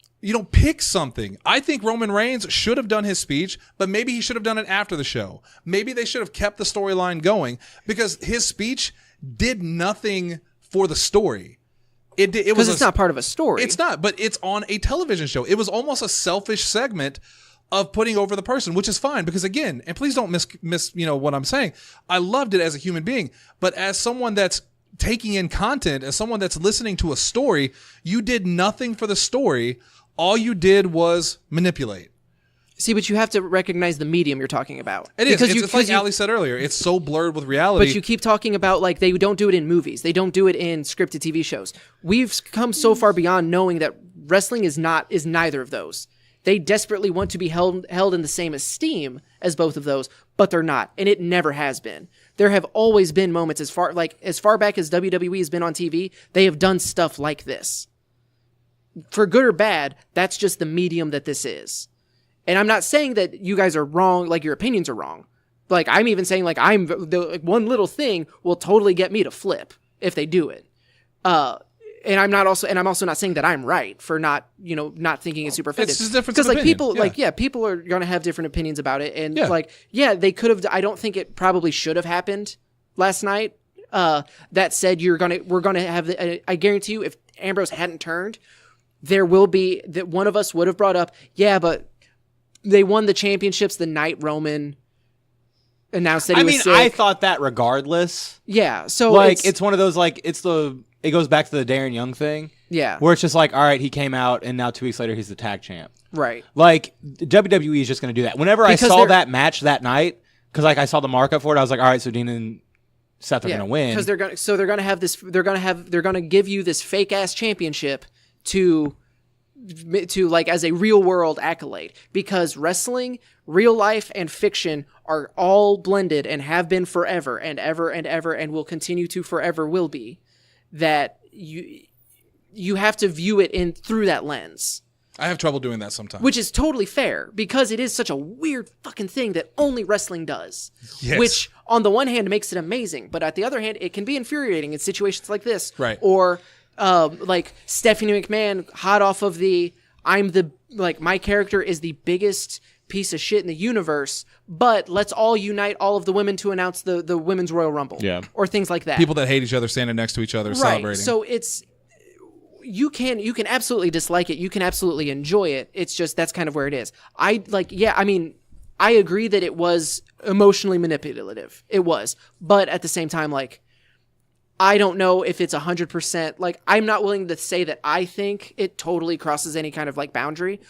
Pick something. I think Roman Reigns should have done his speech, but maybe he should have done it after the show. Maybe they should have kept the storyline going because his speech did nothing for the story. Because it's not part of a story. It's not, but it's on a television show. It was almost a selfish segment of putting over the person, which is fine because again, and please don't miss what I'm saying. I loved it as a human being, but as someone that's taking in content, as someone that's listening to a story, you did nothing for the story. All you did was manipulate. See, but you have to recognize the medium you're talking about. It is. It's like Ali said earlier. It's so blurred with reality. But you keep talking about they don't do it in movies. They don't do it in scripted TV shows. We've come so far beyond knowing that wrestling is neither of those. They desperately want to be held in the same esteem as both of those, but they're not, and it never has been. There have always been moments as far back as WWE has been on TV, they have done stuff like this. For good or bad, that's just the medium that this is. And I'm not saying that you guys are wrong, like your opinions are wrong. Like I'm even saying like one little thing will totally get me to flip if they do it. And I'm also not saying that I'm right for not thinking it's super offensive. It's just different because like opinion. people people are gonna have different opinions about it, and they could have. I don't think it probably should have happened last night. That said, we're gonna have. I guarantee you, if Ambrose hadn't turned, there will be that one of us would have brought up. Yeah, but they won the championships the night Roman announced that he was sick. I thought that regardless. Yeah, so it's one of those it goes back to the Darren Young thing. Yeah. Where it's just like, all right, he came out, and now 2 weeks later, he's the tag champ. Right. Like, WWE is just going to do that. Whenever I saw that match that night, because I saw the markup for it, I was like, all right, so Dean and Seth are going to win. Because they're going to have this. They're going to give you this fake ass championship to like as a real world accolade, because wrestling, real life, and fiction are all blended and have been forever and ever and ever and will continue to forever will be. That you have to view it through that lens. I have trouble doing that sometimes. Which is totally fair, because it is such a weird fucking thing that only wrestling does. Yes. Which, on the one hand, makes it amazing, but at the other hand, it can be infuriating in situations like this. Right. Or, like, Stephanie McMahon, hot off of my character is the biggest piece of shit in the universe, but let's all unite all of the women to announce the Women's Royal Rumble. Yeah. Or things like that. People that hate each other standing next to each other celebrating. So it's... You can absolutely dislike it. You can absolutely enjoy it. It's just that's kind of where it is. I agree that it was emotionally manipulative. It was. But at the same time, like, I don't know if it's 100%. Like, I'm not willing to say that I think it totally crosses any kind of, like, boundary.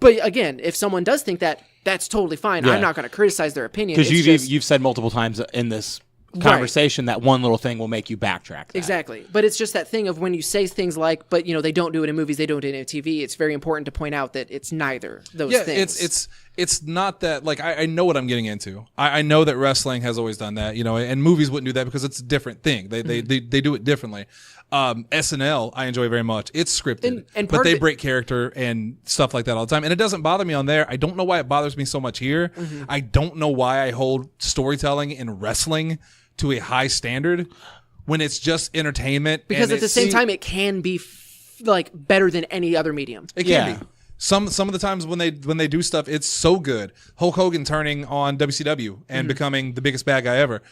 But again, if someone does think that, that's totally fine. Yeah. I'm not going to criticize their opinion. Because you've said multiple times in this conversation that one little thing will make you backtrack that. Exactly. But it's just that thing of when you say things like, but they don't do it in movies, they don't do it in TV, it's very important to point out that it's neither those things. It's not that, like, I know what I'm getting into. I know that wrestling has always done that, and movies wouldn't do that because it's a different thing. They do it differently. SNL I enjoy very much. It's scripted, but they break character and stuff like that all the time. And it doesn't bother me on there. I don't know why it bothers me so much here. Mm-hmm. I don't know why I hold storytelling in wrestling to a high standard when it's just entertainment. Because at the same time, it can be like better than any other medium. It can be. Some of the times when they do stuff, it's so good. Hulk Hogan turning on WCW and becoming the biggest bad guy ever.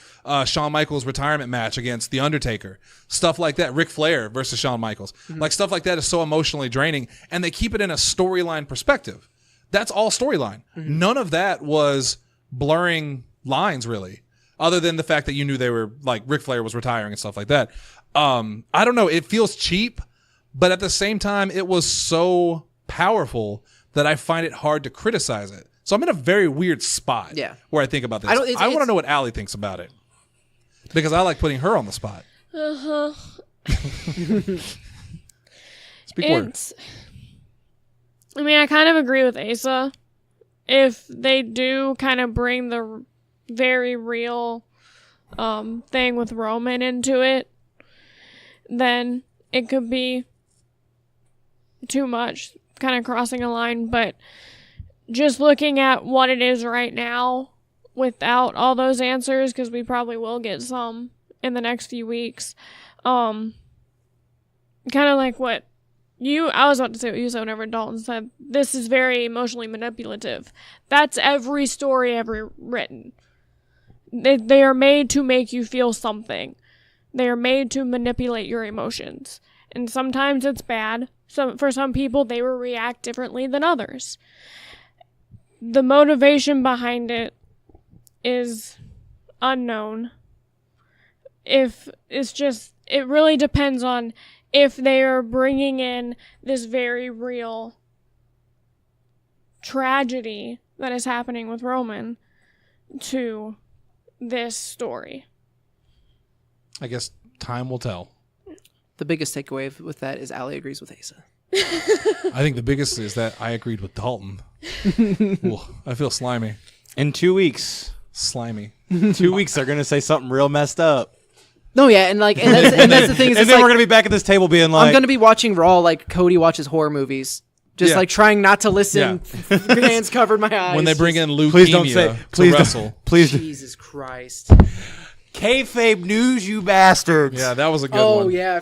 Shawn Michaels' retirement match against The Undertaker. Stuff like that. Ric Flair versus Shawn Michaels. Like, stuff like that is so emotionally draining, and they keep it in a storyline perspective. That's all storyline. None of that was blurring lines, really, other than the fact that you knew they were, like, Ric Flair was retiring and stuff like that. I don't know. It feels cheap, but at the same time, it was so powerful that I find it hard to criticize it. So I'm in a very weird spot where I think about this. I want to know what Allie thinks about it, because I like putting her on the spot. Speak words. I mean, I kind of agree with Asa. If they do kind of bring the very real thing with Roman into it, then it could be too much, kind of crossing a line. But just looking at what it is right now without all those answers, because we probably will get some in the next few weeks, kind of like what I was about to say what you said whenever Dalton said, this is very emotionally manipulative. That's every story ever written. They are made to make you feel something. They are made to manipulate your emotions. And sometimes it's bad. For some people, they will react differently than others. The motivation behind it is unknown. It really depends on if they are bringing in this very real tragedy that is happening with Roman to this story. I guess time will tell. The biggest takeaway with that is Allie agrees with Asa. I think the biggest is that I agreed with Dalton. Ooh, I feel slimy. In 2 weeks. Slimy. 2 weeks, they're going to say something real messed up. No, yeah, and that's the thing. Is And then we're going to be back at this table being like... I'm going to be watching Raw like Cody watches horror movies. Just like trying not to listen. Hands covered my eyes. When they bring in leukemia Please don't say... Please to wrestle. Please. Jesus Christ. Kayfabe news, you bastards. Yeah, that was a good one. Oh, yeah.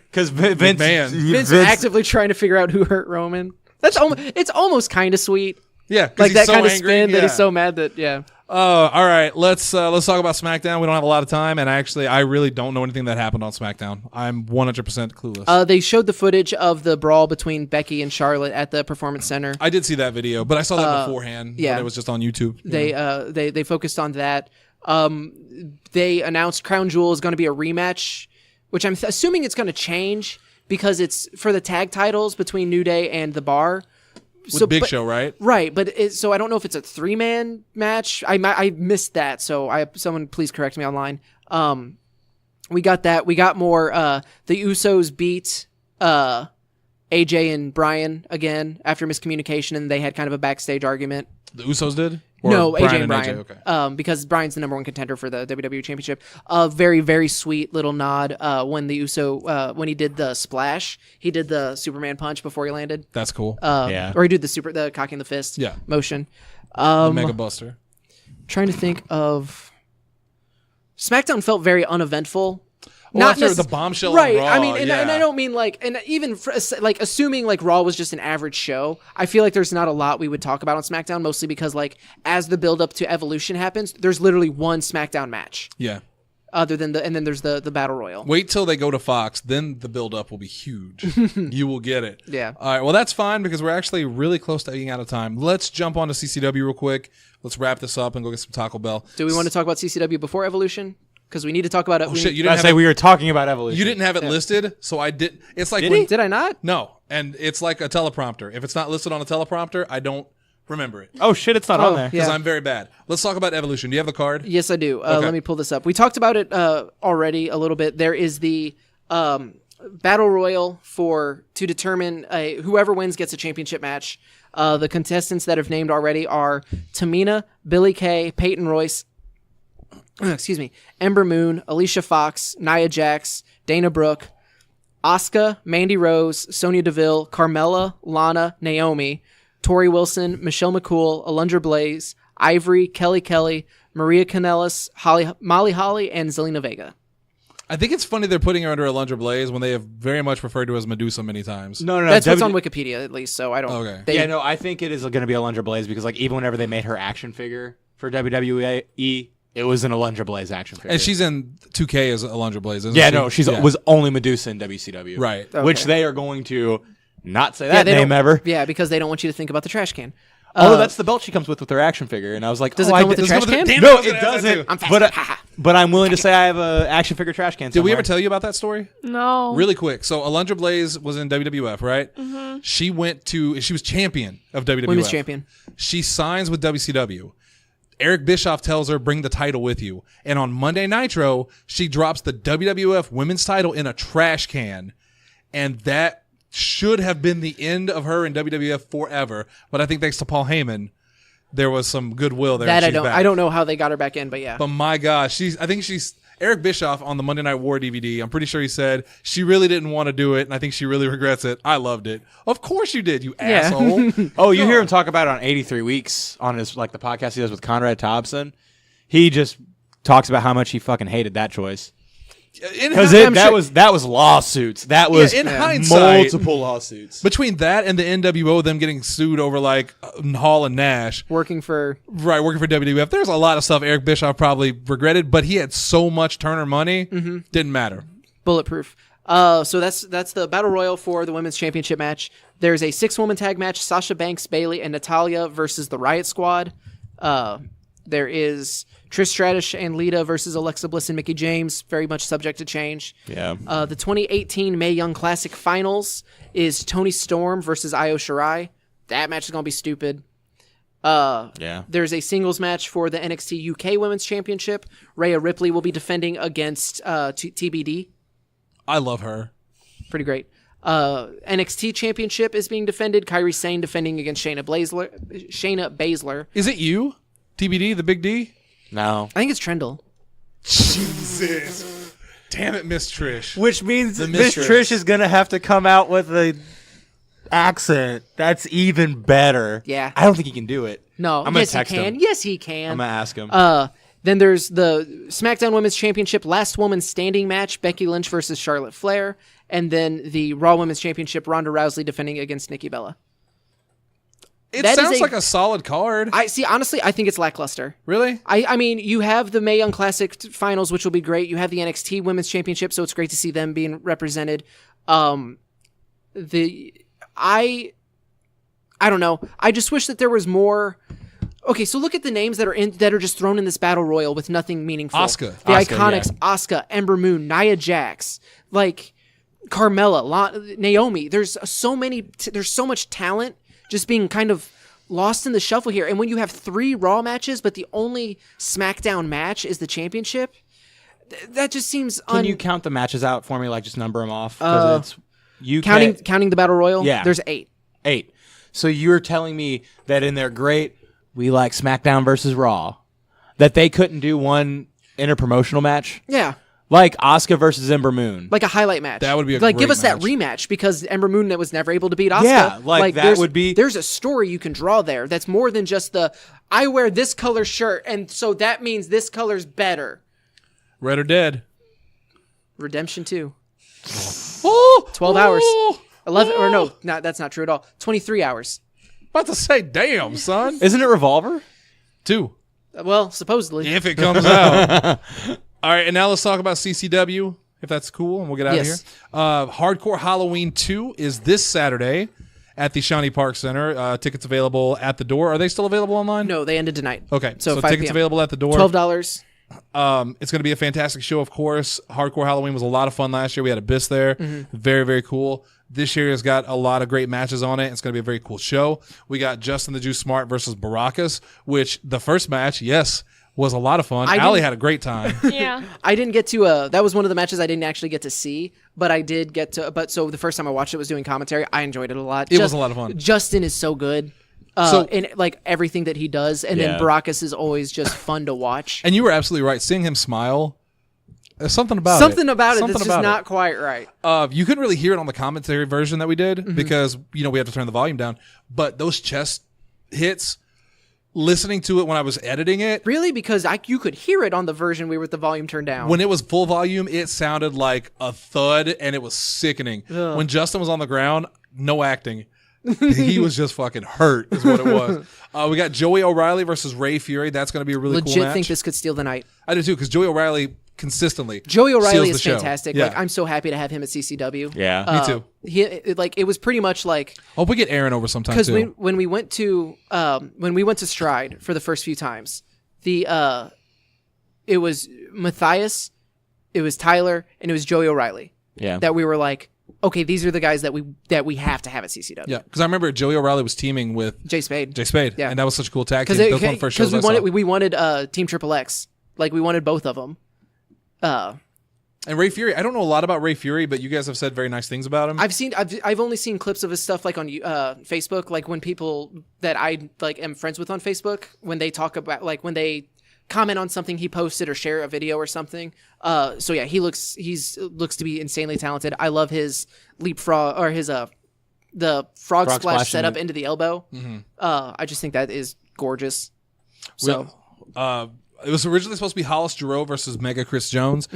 Because Vince Vince actively trying to figure out who hurt Roman. It's almost kind of sweet. Yeah, like that so kind of angry. spin that he's so mad that all right, let's talk about SmackDown. We don't have a lot of time, and I really don't know anything that happened on SmackDown. I'm 100% clueless. They showed the footage of the brawl between Becky and Charlotte at the Performance Center. I did see that video, but I saw that beforehand. Yeah, when it was just on YouTube. They focused on that. They announced Crown Jewel is going to be a rematch, which I'm assuming it's going to change because it's for the tag titles between New Day and The Bar. With Big Show, right? Right, but so I don't know if it's a 3-man match. I missed that, so someone please correct me online. We got that. We got more. The Usos beat AJ and Bryan again after miscommunication, and they had kind of a backstage argument. The Usos did? No, AJ and Bryan. Okay. Because Bryan's the number one contender for the WWE Championship. A very, very sweet little nod when the when he did the splash, he did the Superman punch before he landed. That's cool. Or he did the cocking the fist motion. The Mega Buster. Trying to think of... SmackDown felt very uneventful. Well, after the bombshell right. on Raw, I mean, and I don't mean and even assuming Raw was just an average show, I feel like there's not a lot we would talk about on SmackDown, mostly because as the build up to Evolution happens, there's literally one SmackDown match. Yeah. Other than and then there's the Battle Royal. Wait till they go to Fox, then the build up will be huge. You will get it. Yeah. All right. Well, that's fine because we're actually really close to getting out of time. Let's jump on to CCW real quick. Let's wrap this up and go get some Taco Bell. Do we want to talk about CCW before Evolution? Because we need to talk about it. Oh shit! You didn't say we were talking about Evolution. You didn't have it listed, so I did. It's like did I not? No, and it's like a teleprompter. If it's not listed on a teleprompter, I don't remember it. Oh shit! It's not on there because I'm very bad. Let's talk about Evolution. Do you have the card? Yes, I do. Let me pull this up. We talked about it already a little bit. There is the Battle Royal to determine whoever wins gets a championship match. The contestants that have named already are Tamina, Billie Kay, Peyton Royce. Ember Moon, Alicia Fox, Nia Jax, Dana Brooke, Asuka, Mandy Rose, Sonya Deville, Carmella, Lana, Naomi, Tori Wilson, Michelle McCool, Alundra Blaze, Ivory, Kelly, Maria Kanellis, Molly Holly, and Zelina Vega. I think it's funny they're putting her under Alundra Blaze when they have very much referred to her as Medusa many times. No. That's what's on Wikipedia, at least, so I don't... Okay. I think it is going to be Alundra Blaze because even whenever they made her action figure for WWE... It was an Alundra Blaze action figure. And she's in 2K as Alundra Blaze, isn't she? No, was only Medusa in WCW. Right. Okay. Which they are going to not say that name ever. Yeah, because they don't want you to think about the trash can. Although that's the belt she comes with her action figure. And I was like, does it come with the trash can? No, it doesn't. I'm fast. But I'm willing to say I have an action figure trash can somewhere. Did we ever tell you about that story? No. Really quick. So Alundra Blaze was in WWF, right? Mm-hmm. She was champion of WWF. Women's champion. She signs with WCW. Eric Bischoff tells her, bring the title with you. And on Monday Nitro, she drops the WWF women's title in a trash can. And that should have been the end of her in WWF forever. But I think thanks to Paul Heyman, there was some goodwill there. That I don't know how they got her back in, but yeah. But my gosh, I think she's Eric Bischoff on the Monday Night War DVD. I'm pretty sure he said she really didn't want to do it, and I think she really regrets it. I loved it. Of course you did, you asshole. Oh, you hear him talk about it on 83 Weeks on his the podcast he does with Conrad Thompson. He just talks about how much he fucking hated that choice. Because that was lawsuits. That was in hindsight, multiple lawsuits. Between that and the NWO, them getting sued over Hall and Nash. Working for WWF. There's a lot of stuff Eric Bischoff probably regretted, but he had so much Turner money, didn't matter. Bulletproof. So that's the Battle Royal for the Women's Championship match. There's a 6-woman tag match, Sasha Banks, Bayley, and Natalya versus the Riot Squad. There is Trish Stratus and Lita versus Alexa Bliss and Mickie James, very much subject to change. Yeah. The 2018 Mae Young Classic Finals is Toni Storm versus Io Shirai. That match is going to be stupid. There's a singles match for the NXT UK Women's Championship. Rhea Ripley will be defending against TBD. I love her. Pretty great. NXT Championship is being defended. Kairi Sane defending against Shayna Baszler. Is it you? TBD, the Big D? No. I think it's Trendle. Jesus. Damn it, Miss Trish. Which means The Miss mistress. Trish is gonna have to come out with a accent that's even better. Yeah. I don't think he can do it. No, I'm gonna yes text he can. him. Yes he can. I'm gonna ask him. Then there's the SmackDown Women's Championship Last Woman Standing match, Becky Lynch versus Charlotte Flair, and then the Raw Women's Championship, Ronda Rousey defending against Nikki Bella. It That is sounds like a solid card. I see. Honestly, I think it's lackluster. Really? I mean, you have the Mae Young Classic finals, which will be great. You have the NXT Women's Championship, so it's great to see them being represented. I don't know. I just wish that there was more. Okay, so look at the names that are just thrown in this battle royal with nothing meaningful. Asuka. The Asuka, Iconics, Asuka, Ember Moon, Nia Jax, like Carmella, Naomi. There's so much talent just being kind of lost in the shuffle here. And when you have 3 Raw matches, but the only SmackDown match is the championship, that just seems Can you count the matches out for me? Like just number them off? 'Cause it's counting the battle royal. Yeah. There's 8. 8. So you're telling me that in their great, we like SmackDown versus Raw, that they couldn't do one interpromotional match? Yeah. Like Asuka versus Ember Moon. Like a highlight match. That would be a like great give us match. that rematch because Ember Moon that was never able to beat Asuka. Yeah, like that would be- There's a story you can draw there that's more than just I wear this color shirt and so that means this color's better. Red or dead? Redemption 2. Oh, 12 hours. 11 or no, that's not true at all. 23 hours. About to say, damn, son. Isn't it Revolver? 2. Well, supposedly. If it comes out. All right, and now let's talk about CCW, if that's cool, and we'll get out Yes. of here. Hardcore Halloween 2 is this Saturday at the Shawnee Park Center. Tickets available at the door. Are they still available online? No, they ended tonight. Okay, so 5 tickets p.m. available at the door. $12. It's going to be a fantastic show, of course. Hardcore Halloween was a lot of fun last year. We had Abyss there. Mm-hmm. Very, very cool. This year has got a lot of great matches on it. It's going to be a very cool show. We got Justin the Juice Smart versus Baracus, which the first match, yes, was a lot of fun. Allie had a great time. Yeah. I didn't get to that was one of the matches I didn't actually get to see, but I did get to so the first time I watched it was doing commentary. I enjoyed it a lot. It was a lot of fun. Justin is so good. In like everything that he does, and then Baracus is always just fun to watch. And you were absolutely right. Seeing him smile, there's something about it. Something about it Something that's about just it. not quite right. You couldn't really hear it on the commentary version that we did Mm-hmm. because, we had to turn the volume down. But those chest hits, listening to it when I was editing it, Really, because you could hear it on the version we were with the volume turned down. when it was full volume, it sounded like a thud and it was sickening. When Justin was on the ground, no acting. He was just fucking hurt is what it was. We got Joey O'Reilly versus Ray Fury. That's going to be a really Legit cool match. think this could steal the night. I do too, because Joey O'Reilly consistently Joey O'Reilly seals the is show. fantastic. Yeah. Like I'm so happy to have him at CCW. Yeah. Me too. It was pretty much like Hope we get Aaron over sometime because too. when we went to Stride for the first few times, it was Matthias, it was Tyler, and it was Joey O'Reilly Yeah. that we were like, okay, these are the guys that we have to have at CCW. Yeah, because I remember Joey O'Reilly was teaming with Jay Spade. Jay Spade. Yeah. And that was such a cool tag team. That was one of the first shows I saw. we wanted Team Triple X. Like we wanted both of them. And Ray Fury, I don't know a lot about Ray Fury, but you guys have said very nice things about him. I've only seen clips of his stuff like on Facebook, like when people that I like am friends with on Facebook, when they talk about like when they comment on something he posted or share a video or something. So yeah, he looks to be insanely talented. I love his leapfrog or his the frog splash setup into the elbow. Mm-hmm. I just think that is gorgeous. So It was originally supposed to be Hollis Giroux versus Mega Chris Jones.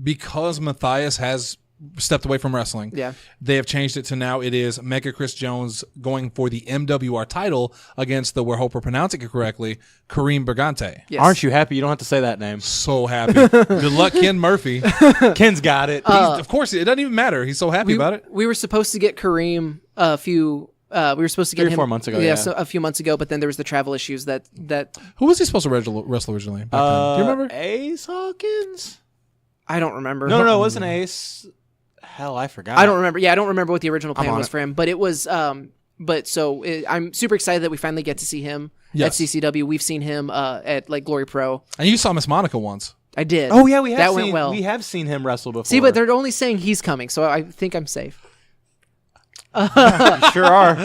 Because Matthias has stepped away from wrestling. Yeah. They have changed it to now it is Mega Chris Jones going for the MWR title against the, we hope we're pronouncing it correctly, Kareem Bergante. yes. Aren't you happy you don't have to say that name? So happy. Good luck, Ken Murphy. Ken's got it. Of course, it doesn't even matter. He's so happy about it. We were supposed to get Kareem a few. We were supposed to get 3 or him 4 months ago, Yeah, yeah. so a few months ago, but then there was the travel issues that. Who was he supposed to wrestle originally? Back then? Do you remember? Ace Hawkins? I don't remember. No, it wasn't Ace. Hell, I forgot. I don't remember. Yeah, I don't remember what the original plan on was it. for him, but it was. I'm super excited that we finally get to see him Yes. at CCW. We've seen him at like Glory Pro. And you saw Miss Monica once. I did. Oh yeah, we have that seen, went well. We have seen him wrestle before. See, but they're only saying he's coming, so I think I'm safe. You sure are.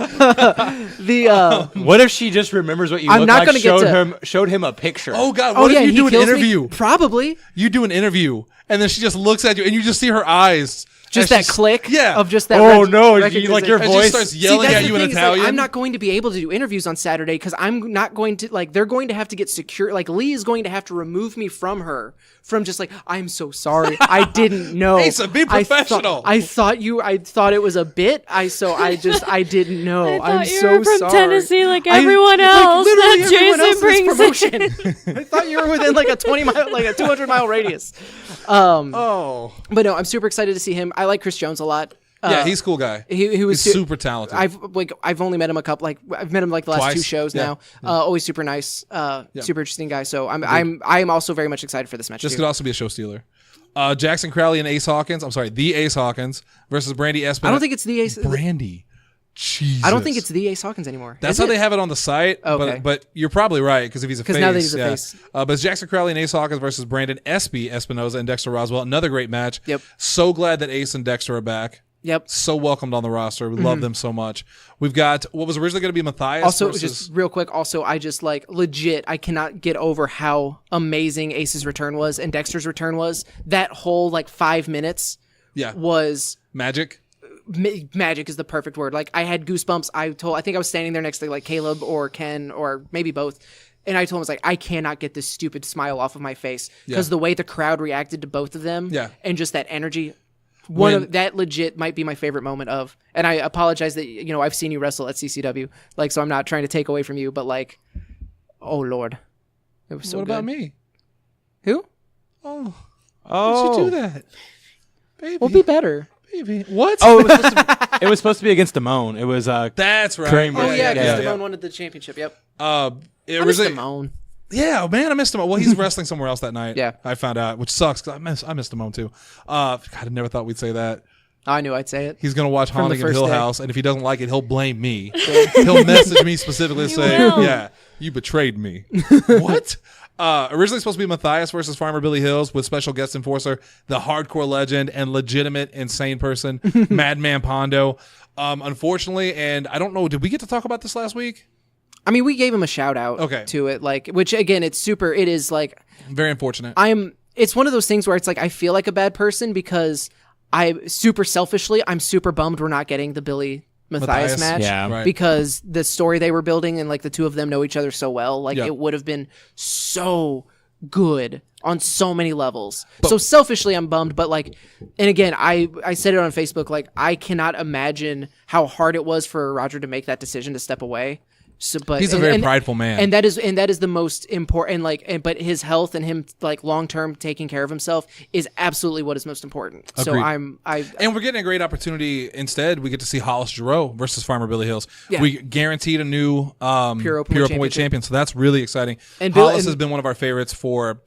What if she just remembers what you I'm look not like? gonna Showed him a picture. Oh God! What if he you do an kills me? interview? Probably. You do an interview, and then she just looks at you, and you just see her eyes. Just as that click Yeah. of just that. Oh no! You, recognition. like your And she voice starts See, yelling that's at the you in thing, is, like, Italian. I'm not going to be able to do interviews on Saturday because I'm not going to they're going to have to get secure. Like Lee is going to have to remove me from her from just like I'm so sorry. I didn't know. Asa, be professional. I thought it was a bit. I didn't know. I thought I'm you so were from sorry. Tennessee like everyone else literally that everyone else Jason in this brings in. promotion. I thought you were within like a 200-mile radius. Oh. But no, I'm super excited to see him. I like Chris Jones a lot. Yeah, he's a cool guy. He was He's super talented. I've only met him I've met him like the last Twice. 2 shows Yeah. now. Always super nice, super interesting guy. So I'm also very much excited for this match. This too. could also be a show stealer. Jackson Crowley and Ace Hawkins. I'm sorry, the Ace Hawkins versus Brandy Espin. I don't think it's the Ace. Brandy. Jesus. I don't think it's the Ace Hawkins anymore. That's Is how it? they have it on the site. Okay. But you're probably right because if he's a face. now that he's a face. But it's Jackson Crowley and Ace Hawkins versus Brandon Espinoza and Dexter Roswell. Another great match. Yep. So glad that Ace and Dexter are back. Yep. So welcomed on the roster. We love them so much. We've got what was originally going to be Matthias. Also, versus, just real quick. Also, I just legit. I cannot get over how amazing Ace's return was and Dexter's return was. That whole 5 minutes. Yeah. Was magic. Magic is the perfect word. I had goosebumps. I think I was standing there next to Caleb or Ken or maybe both. And I told him, I cannot get this stupid smile off of my face because the way the crowd reacted to both of them and just that energy. That legit might be my favorite moment of, and I apologize that, I've seen you wrestle at CCW, so I'm not trying to take away from you, but oh Lord. It was so What good. about me? Who? Oh. Why'd you do that? Baby. We'll be better. Baby. What? Oh, it was supposed to be against Damone. It was That's right. Kramer. Oh yeah, because yeah. Damone wanted the championship, yep. It I was missed Damone. Yeah, man, I missed him. Well, he's wrestling somewhere else that night. Yeah. I found out, which sucks because I missed him too. God, I never thought we'd say that. I knew I'd say it. He's gonna watch From the Haunting of first Hill day. House, and if he doesn't like it, he'll blame me. He'll message me specifically He saying, will. "Yeah, you betrayed me." What? Originally supposed to be Matthias versus Farmer Billy Hills with special guest enforcer, the hardcore legend and legitimate insane person, Madman Pondo. Unfortunately, and I don't know, did we get to talk about this last week? I mean, we gave him a shout out to it, which again, it is Very unfortunate. it's one of those things where it's I feel like a bad person because I'm super bummed we're not getting the Billy Matthias match. Yeah. Right. Because the story they were building and the two of them know each other so well, Yeah. it would have been so good on so many levels. So selfishly I'm bummed, but and again, I said it on Facebook, I cannot imagine how hard it was for Roger to make that decision to step away. So, but He's a very prideful man, and that is the most important. But his health and him long term taking care of himself is absolutely what is most important. So Agreed. And we're getting a great opportunity. Instead, we get to see Hollis Giroux versus Farmer Billy Hills. Yeah. We guaranteed a new Pure Openweight champion, so that's really exciting. And Hollis has been one of our favorites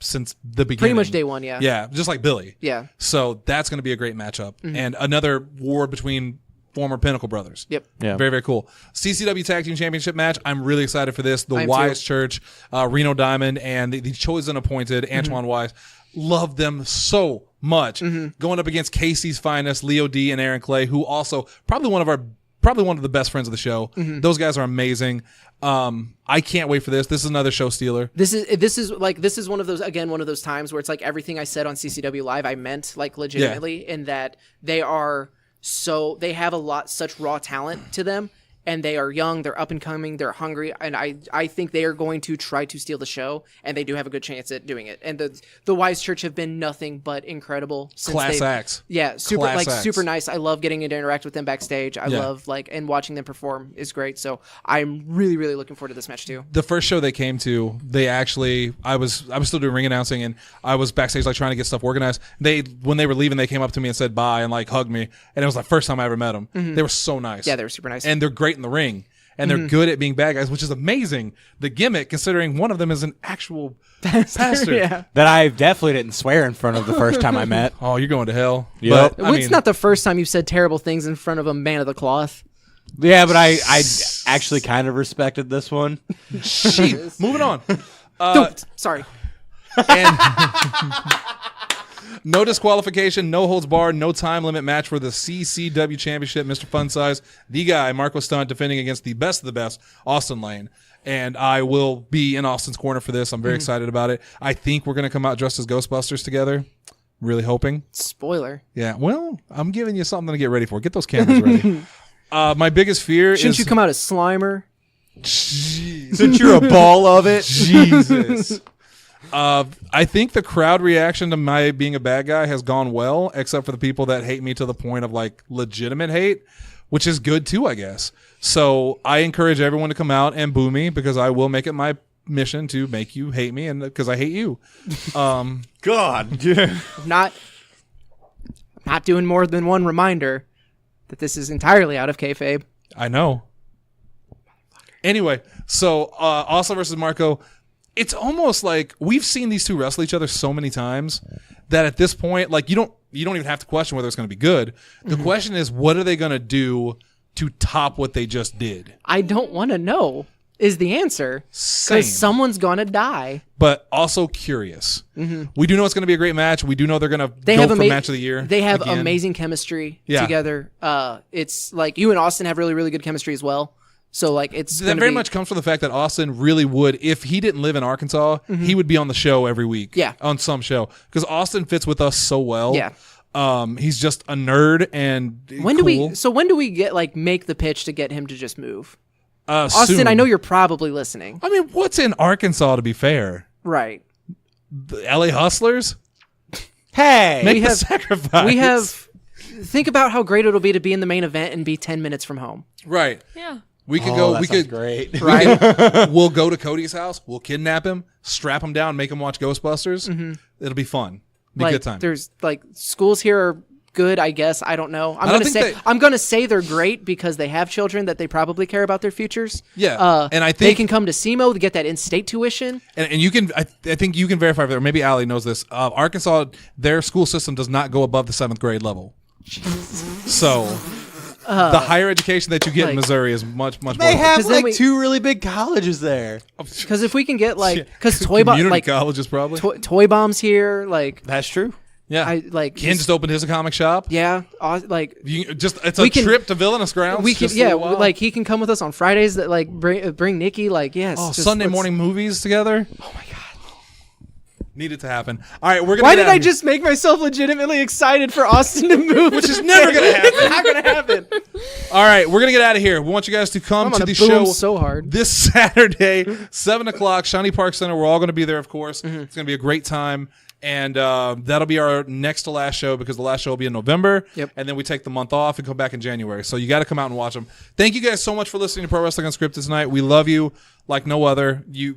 since the beginning, pretty much day one. Yeah. Yeah, just like Billy. Yeah. So that's going to be a great matchup, and another war between former Pinnacle brothers. Yep. Yeah. Very, very cool. CCW Tag Team Championship match. I'm really excited for this. The I am Wise too. Church, Reno Diamond, and the chosen appointed Antoine Wise. Love them so much. Going up against Casey's finest, Leo D and Aaron Clay, who also probably one of the best friends of the show. Those guys are amazing. I can't wait for this. This is another show stealer. This is one of those times where it's everything I said on CCW Live I meant legitimately in that they have such raw talent to them, and they are young, they're up and coming, they're hungry, and I think they are going to try to steal the show, and they do have a good chance at doing it. And the Wise Church have been nothing but incredible since Class acts. Yeah, super Class acts. super nice. I love getting to interact with them backstage. I love and watching them perform is great. So I'm really, really looking forward to this match too. The first show they came to, I was still doing ring announcing, and I was backstage trying to get stuff organized. When they were leaving, they came up to me and said bye and hugged me, and it was the first time I ever met them. They were so nice. Yeah, they were super nice, and they're great in the ring, and they're good at being bad guys, which is amazing. The gimmick, considering one of them is an actual pastor. Yeah. that I definitely didn't swear in front of the first time I met. Oh, you're going to hell. Yep. But, It's not the first time you've said terrible things in front of a man of the cloth. Yeah, but I actually kind of respected this one. Shit. Moving on. Dude, sorry. And no disqualification, no holds barred, no time limit match for the CCW Championship. Mr. Funsize, the guy, Marco Stunt, defending against the best of the best, Austin Lane. And I will be in Austin's corner for this. I'm very excited about it. I think we're going to come out dressed as Ghostbusters together. Really hoping. Spoiler. Yeah, well, I'm giving you something to get ready for. Get those cameras ready. My biggest fear Shouldn't is... you come out as Slimer? Since you're a ball of it. Jesus. I think the crowd reaction to my being a bad guy has gone well, except for the people that hate me to the point of like legitimate hate, which is good too, I guess. So I encourage everyone to come out and boo me because I will make it my mission to make you hate me, and because I hate you. God. Yeah. Not doing more than one reminder that this is entirely out of kayfabe. I know. Anyway, so Austin versus Marco, it's almost like we've seen these two wrestle each other so many times that at this point, like you don't even have to question whether it's going to be good. The question is, what are they going to do to top what they just did? I don't want to know is the answer Same. because someone's going to die. But also curious. We do know it's going to be a great match. We do know they're going to go for match of the year. They have again. amazing chemistry Yeah. together. It's like you and Austin have really, really good chemistry as well. So like that very much comes from the fact that Austin really would, if he didn't live in Arkansas, he would be on the show every week. Yeah. On some show. Because Austin fits with us so well. Yeah. He's just a nerd and when cool. do we get like make the pitch to get him to just move? Austin, Austin, I know you're probably listening. I mean, what's in Arkansas, to be fair? Right. The LA Hustlers? Hey. Make the sacrifice. We have think about how great it'll be to be in the main event and be 10 minutes from home. Right. Yeah. We could go. We could. Great. Right. We'll go to Cody's house. We'll kidnap him, strap him down, make him watch Ghostbusters. It'll be fun. Be a like good time. there's like schools here are good, I guess. I don't know. don't I'm gonna say they're great because they have children that they probably care about their futures. Yeah. And I they think can come to SEMO to get that in-state tuition. And you can, I think you can verify that, or maybe Allie knows this. Arkansas, their school system does not go above the 7th grade level. So the higher education that you get in like- Missouri is much, much They more. have 'Cause then like we- 2 really big colleges there. Because if we can get like, because community colleges probably. Toy Bomb's here, like That's true. Yeah. I like Ken just opened his comic shop. yeah, like It's We a can- trip to Villainous Grounds. we can just a little while. like he can come with us on Fridays that like bring Nikki like yes. Oh, just Sunday let's- morning movies together. Oh my god. Needed to happen. All right, we're gonna. Why get did out I of just make myself legitimately excited for Austin to move? Which is never gonna happen. It's not gonna happen. here. All right, we're gonna get out of here. We want you guys to come I'm to gonna the boom show so hard. this Saturday, 7:00, Shawnee Park Center. We're all going to be there, of course. Mm-hmm. It's going to be a great time. And that'll be our next to last show because the last show will be in November. Yep. And then we take the month off and come back in January. So you got to come out and watch them. Thank you guys so much for listening to Pro Wrestling Unscripted tonight. We love you like no other. We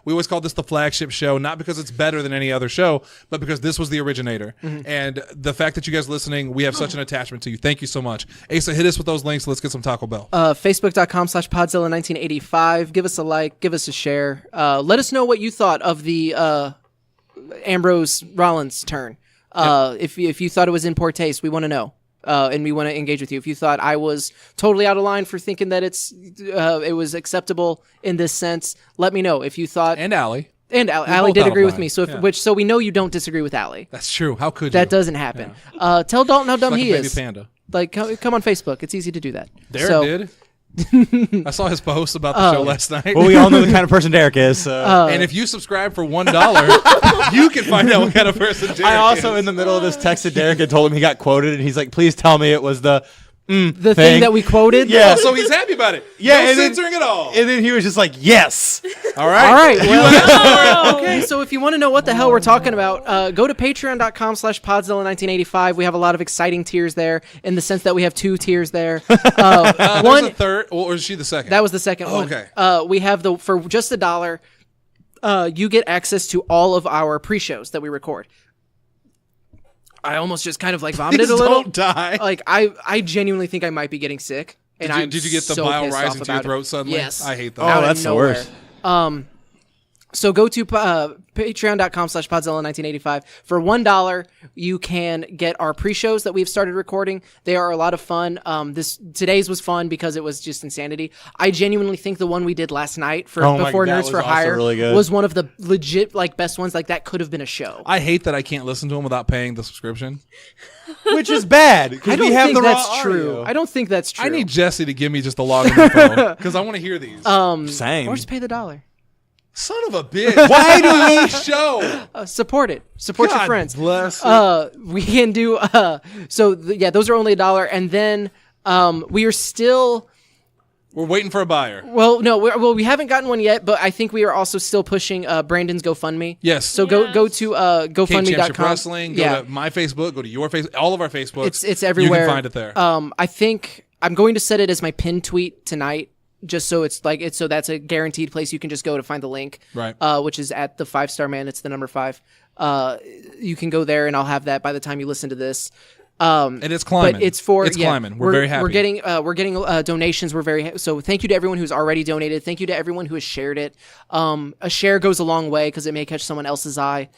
always call this the flagship show, not because it's better than any other show, but because this was the originator. And the fact that you guys are listening, we have such an attachment to you. Thank you so much. Asa, hit us with those links. Let's get some Taco Bell. Facebook.com/Podzilla1985. Give us a like. Give us a share. Let us know what you thought of the Ambrose Rollins turn. If you thought it was in poor taste, we want to know. And we want to engage with you. If you thought I was totally out of line for thinking that it was acceptable in this sense, let me know. If you thought And Allie. and Allie both did out of agree with line. me, so Yeah. so we know you don't disagree with Allie. That's true. How could you? That doesn't happen. Tell Dalton how dumb Like a he baby is. panda. Like come on Facebook. It's easy to do that. Derek So- did. I saw his post about the show last night. Well, we all know the kind of person Derek is. So. And if you subscribe for $1, you can find out what kind of person Derek I also, is. in the middle of this, texted Derek and told him he got quoted, and he's like, "Please tell me it was the The thing that we quoted. Yeah. Oh, so he's happy about it. Yeah, No and then- censoring at all. And then he was just like, "Yes." All right. All right. Well, okay. So if you want to know what the hell we're talking about, go to patreon.com/Podzilla1985. We have a lot of exciting tiers there in the sense that we have 2 tiers there. There's a One, third, or is she the second? that was the second one. Okay. We have for just $1, you get access to all of our pre-shows that we record. I almost just kind of like vomited Please a little. don't die. Like I genuinely think I might be getting sick. And Did you get the so bile pissed rising off to your about it. throat suddenly? Yes. I hate that. Oh, Out of that's the nowhere. worst. So go to patreon.com/Podzilla1985. For $1, you can get our pre-shows that we've started recording. They are a lot of fun. Today's was fun because it was just insanity. I genuinely think the one we did last night before Nerds for Hire was one of the legit best ones. Like that could have been a show. I hate that I can't listen to them without paying the subscription. Which is bad because we have the raw that's true. audio. I don't think that's true. I need Jesse to give me just the login info because I want to hear these. Same. Or just pay the $1. Son of a bitch! Why do we show? Support it. Support your friends. Bless. We can do. Those are only $1, and then we are still. We're waiting for a buyer. Well, no, we haven't gotten one yet, but I think we are also still pushing Brandon's GoFundMe. Yes. So go to GoFundMe.com. Wrestling. Go to my Facebook. Go to your Facebook. All of our Facebooks. It's everywhere. You can find it there. I think I'm going to set it as my pinned tweet tonight. Just so so that's a guaranteed place you can just go to find the link, right? Which is at the 5-star man. It's the number 5. You can go there, and I'll have that by the time you listen to this. And it's climbing. But it's climbing. We're very happy. We're getting donations. So thank you to everyone who's already donated. Thank you to everyone who has shared it. A share goes a long way because it may catch someone else's eye.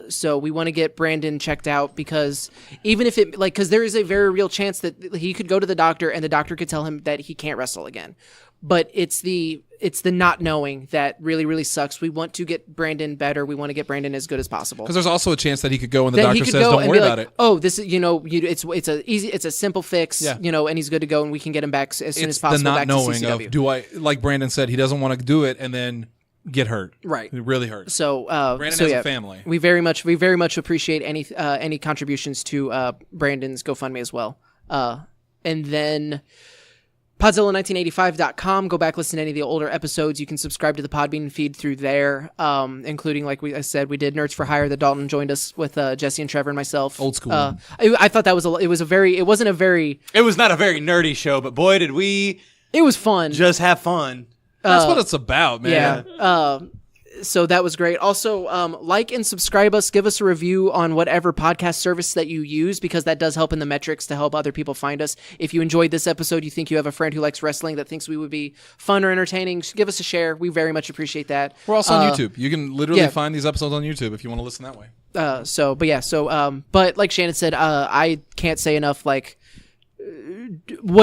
So we want to get Brandon checked out because even if because there is a very real chance that he could go to the doctor and the doctor could tell him that he can't wrestle again. But it's the not knowing that really, really sucks. We want to get Brandon better. We want to get Brandon as good as possible. Because there's also a chance that he could go and the doctor says, "Don't worry about it." Oh, this is it's a simple fix. Yeah. And he's good to go, and we can get him back as soon as possible. The not back knowing to CCW. of do I, like Brandon said, he doesn't want to do it and then get hurt. Right. It really hurts. So Brandon has a family. We very much appreciate any contributions to Brandon's GoFundMe as well. And then Podzilla1985.com. Go back, listen to any of the older episodes. You can subscribe to the Podbean feed through there, including, like I said, we did Nerds for Hire. That Dalton joined us with Jesse and Trevor and myself. Old school. I thought that was it was not a very nerdy show, but boy, did we it was fun. Just have fun. That's what it's about, man. Yeah. So that was great. Also, like and subscribe us. Give us a review on whatever podcast service that you use because that does help in the metrics to help other people find us. If you enjoyed this episode, you think you have a friend who likes wrestling that thinks we would be fun or entertaining, give us a share. We very much appreciate that. We're also on YouTube. You can literally find these episodes on YouTube if you want to listen that way. But like Shannon said, I can't say enough what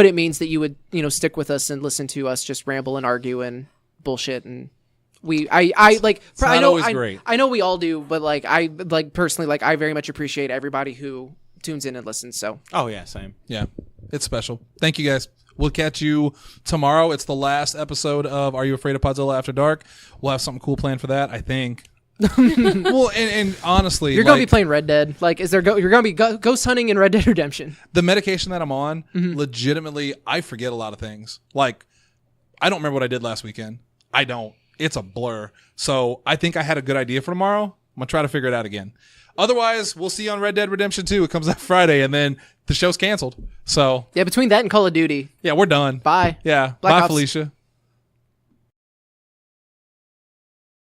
it means that you would, stick with us and listen to us just ramble and argue and bullshit and I know we all do, but I personally I very much appreciate everybody who tunes in and listens. So same. Yeah, it's special. Thank you guys. We'll catch you tomorrow. It's the last episode of Are You Afraid of Podzilla After Dark? We'll have something cool planned for that, I think. Well, and honestly, you're gonna be playing Red Dead. You're gonna be ghost hunting in Red Dead Redemption. The medication that I'm on, legitimately, I forget a lot of things. I don't remember what I did last weekend. I don't. It's a blur. So I think I had a good idea for tomorrow. I'm going to try to figure it out again. Otherwise, we'll see you on Red Dead Redemption 2. It comes out Friday, and then the show's canceled. So yeah, between that and Call of Duty. Yeah, we're done. Bye. Yeah. Black Bye, Ops. Felicia.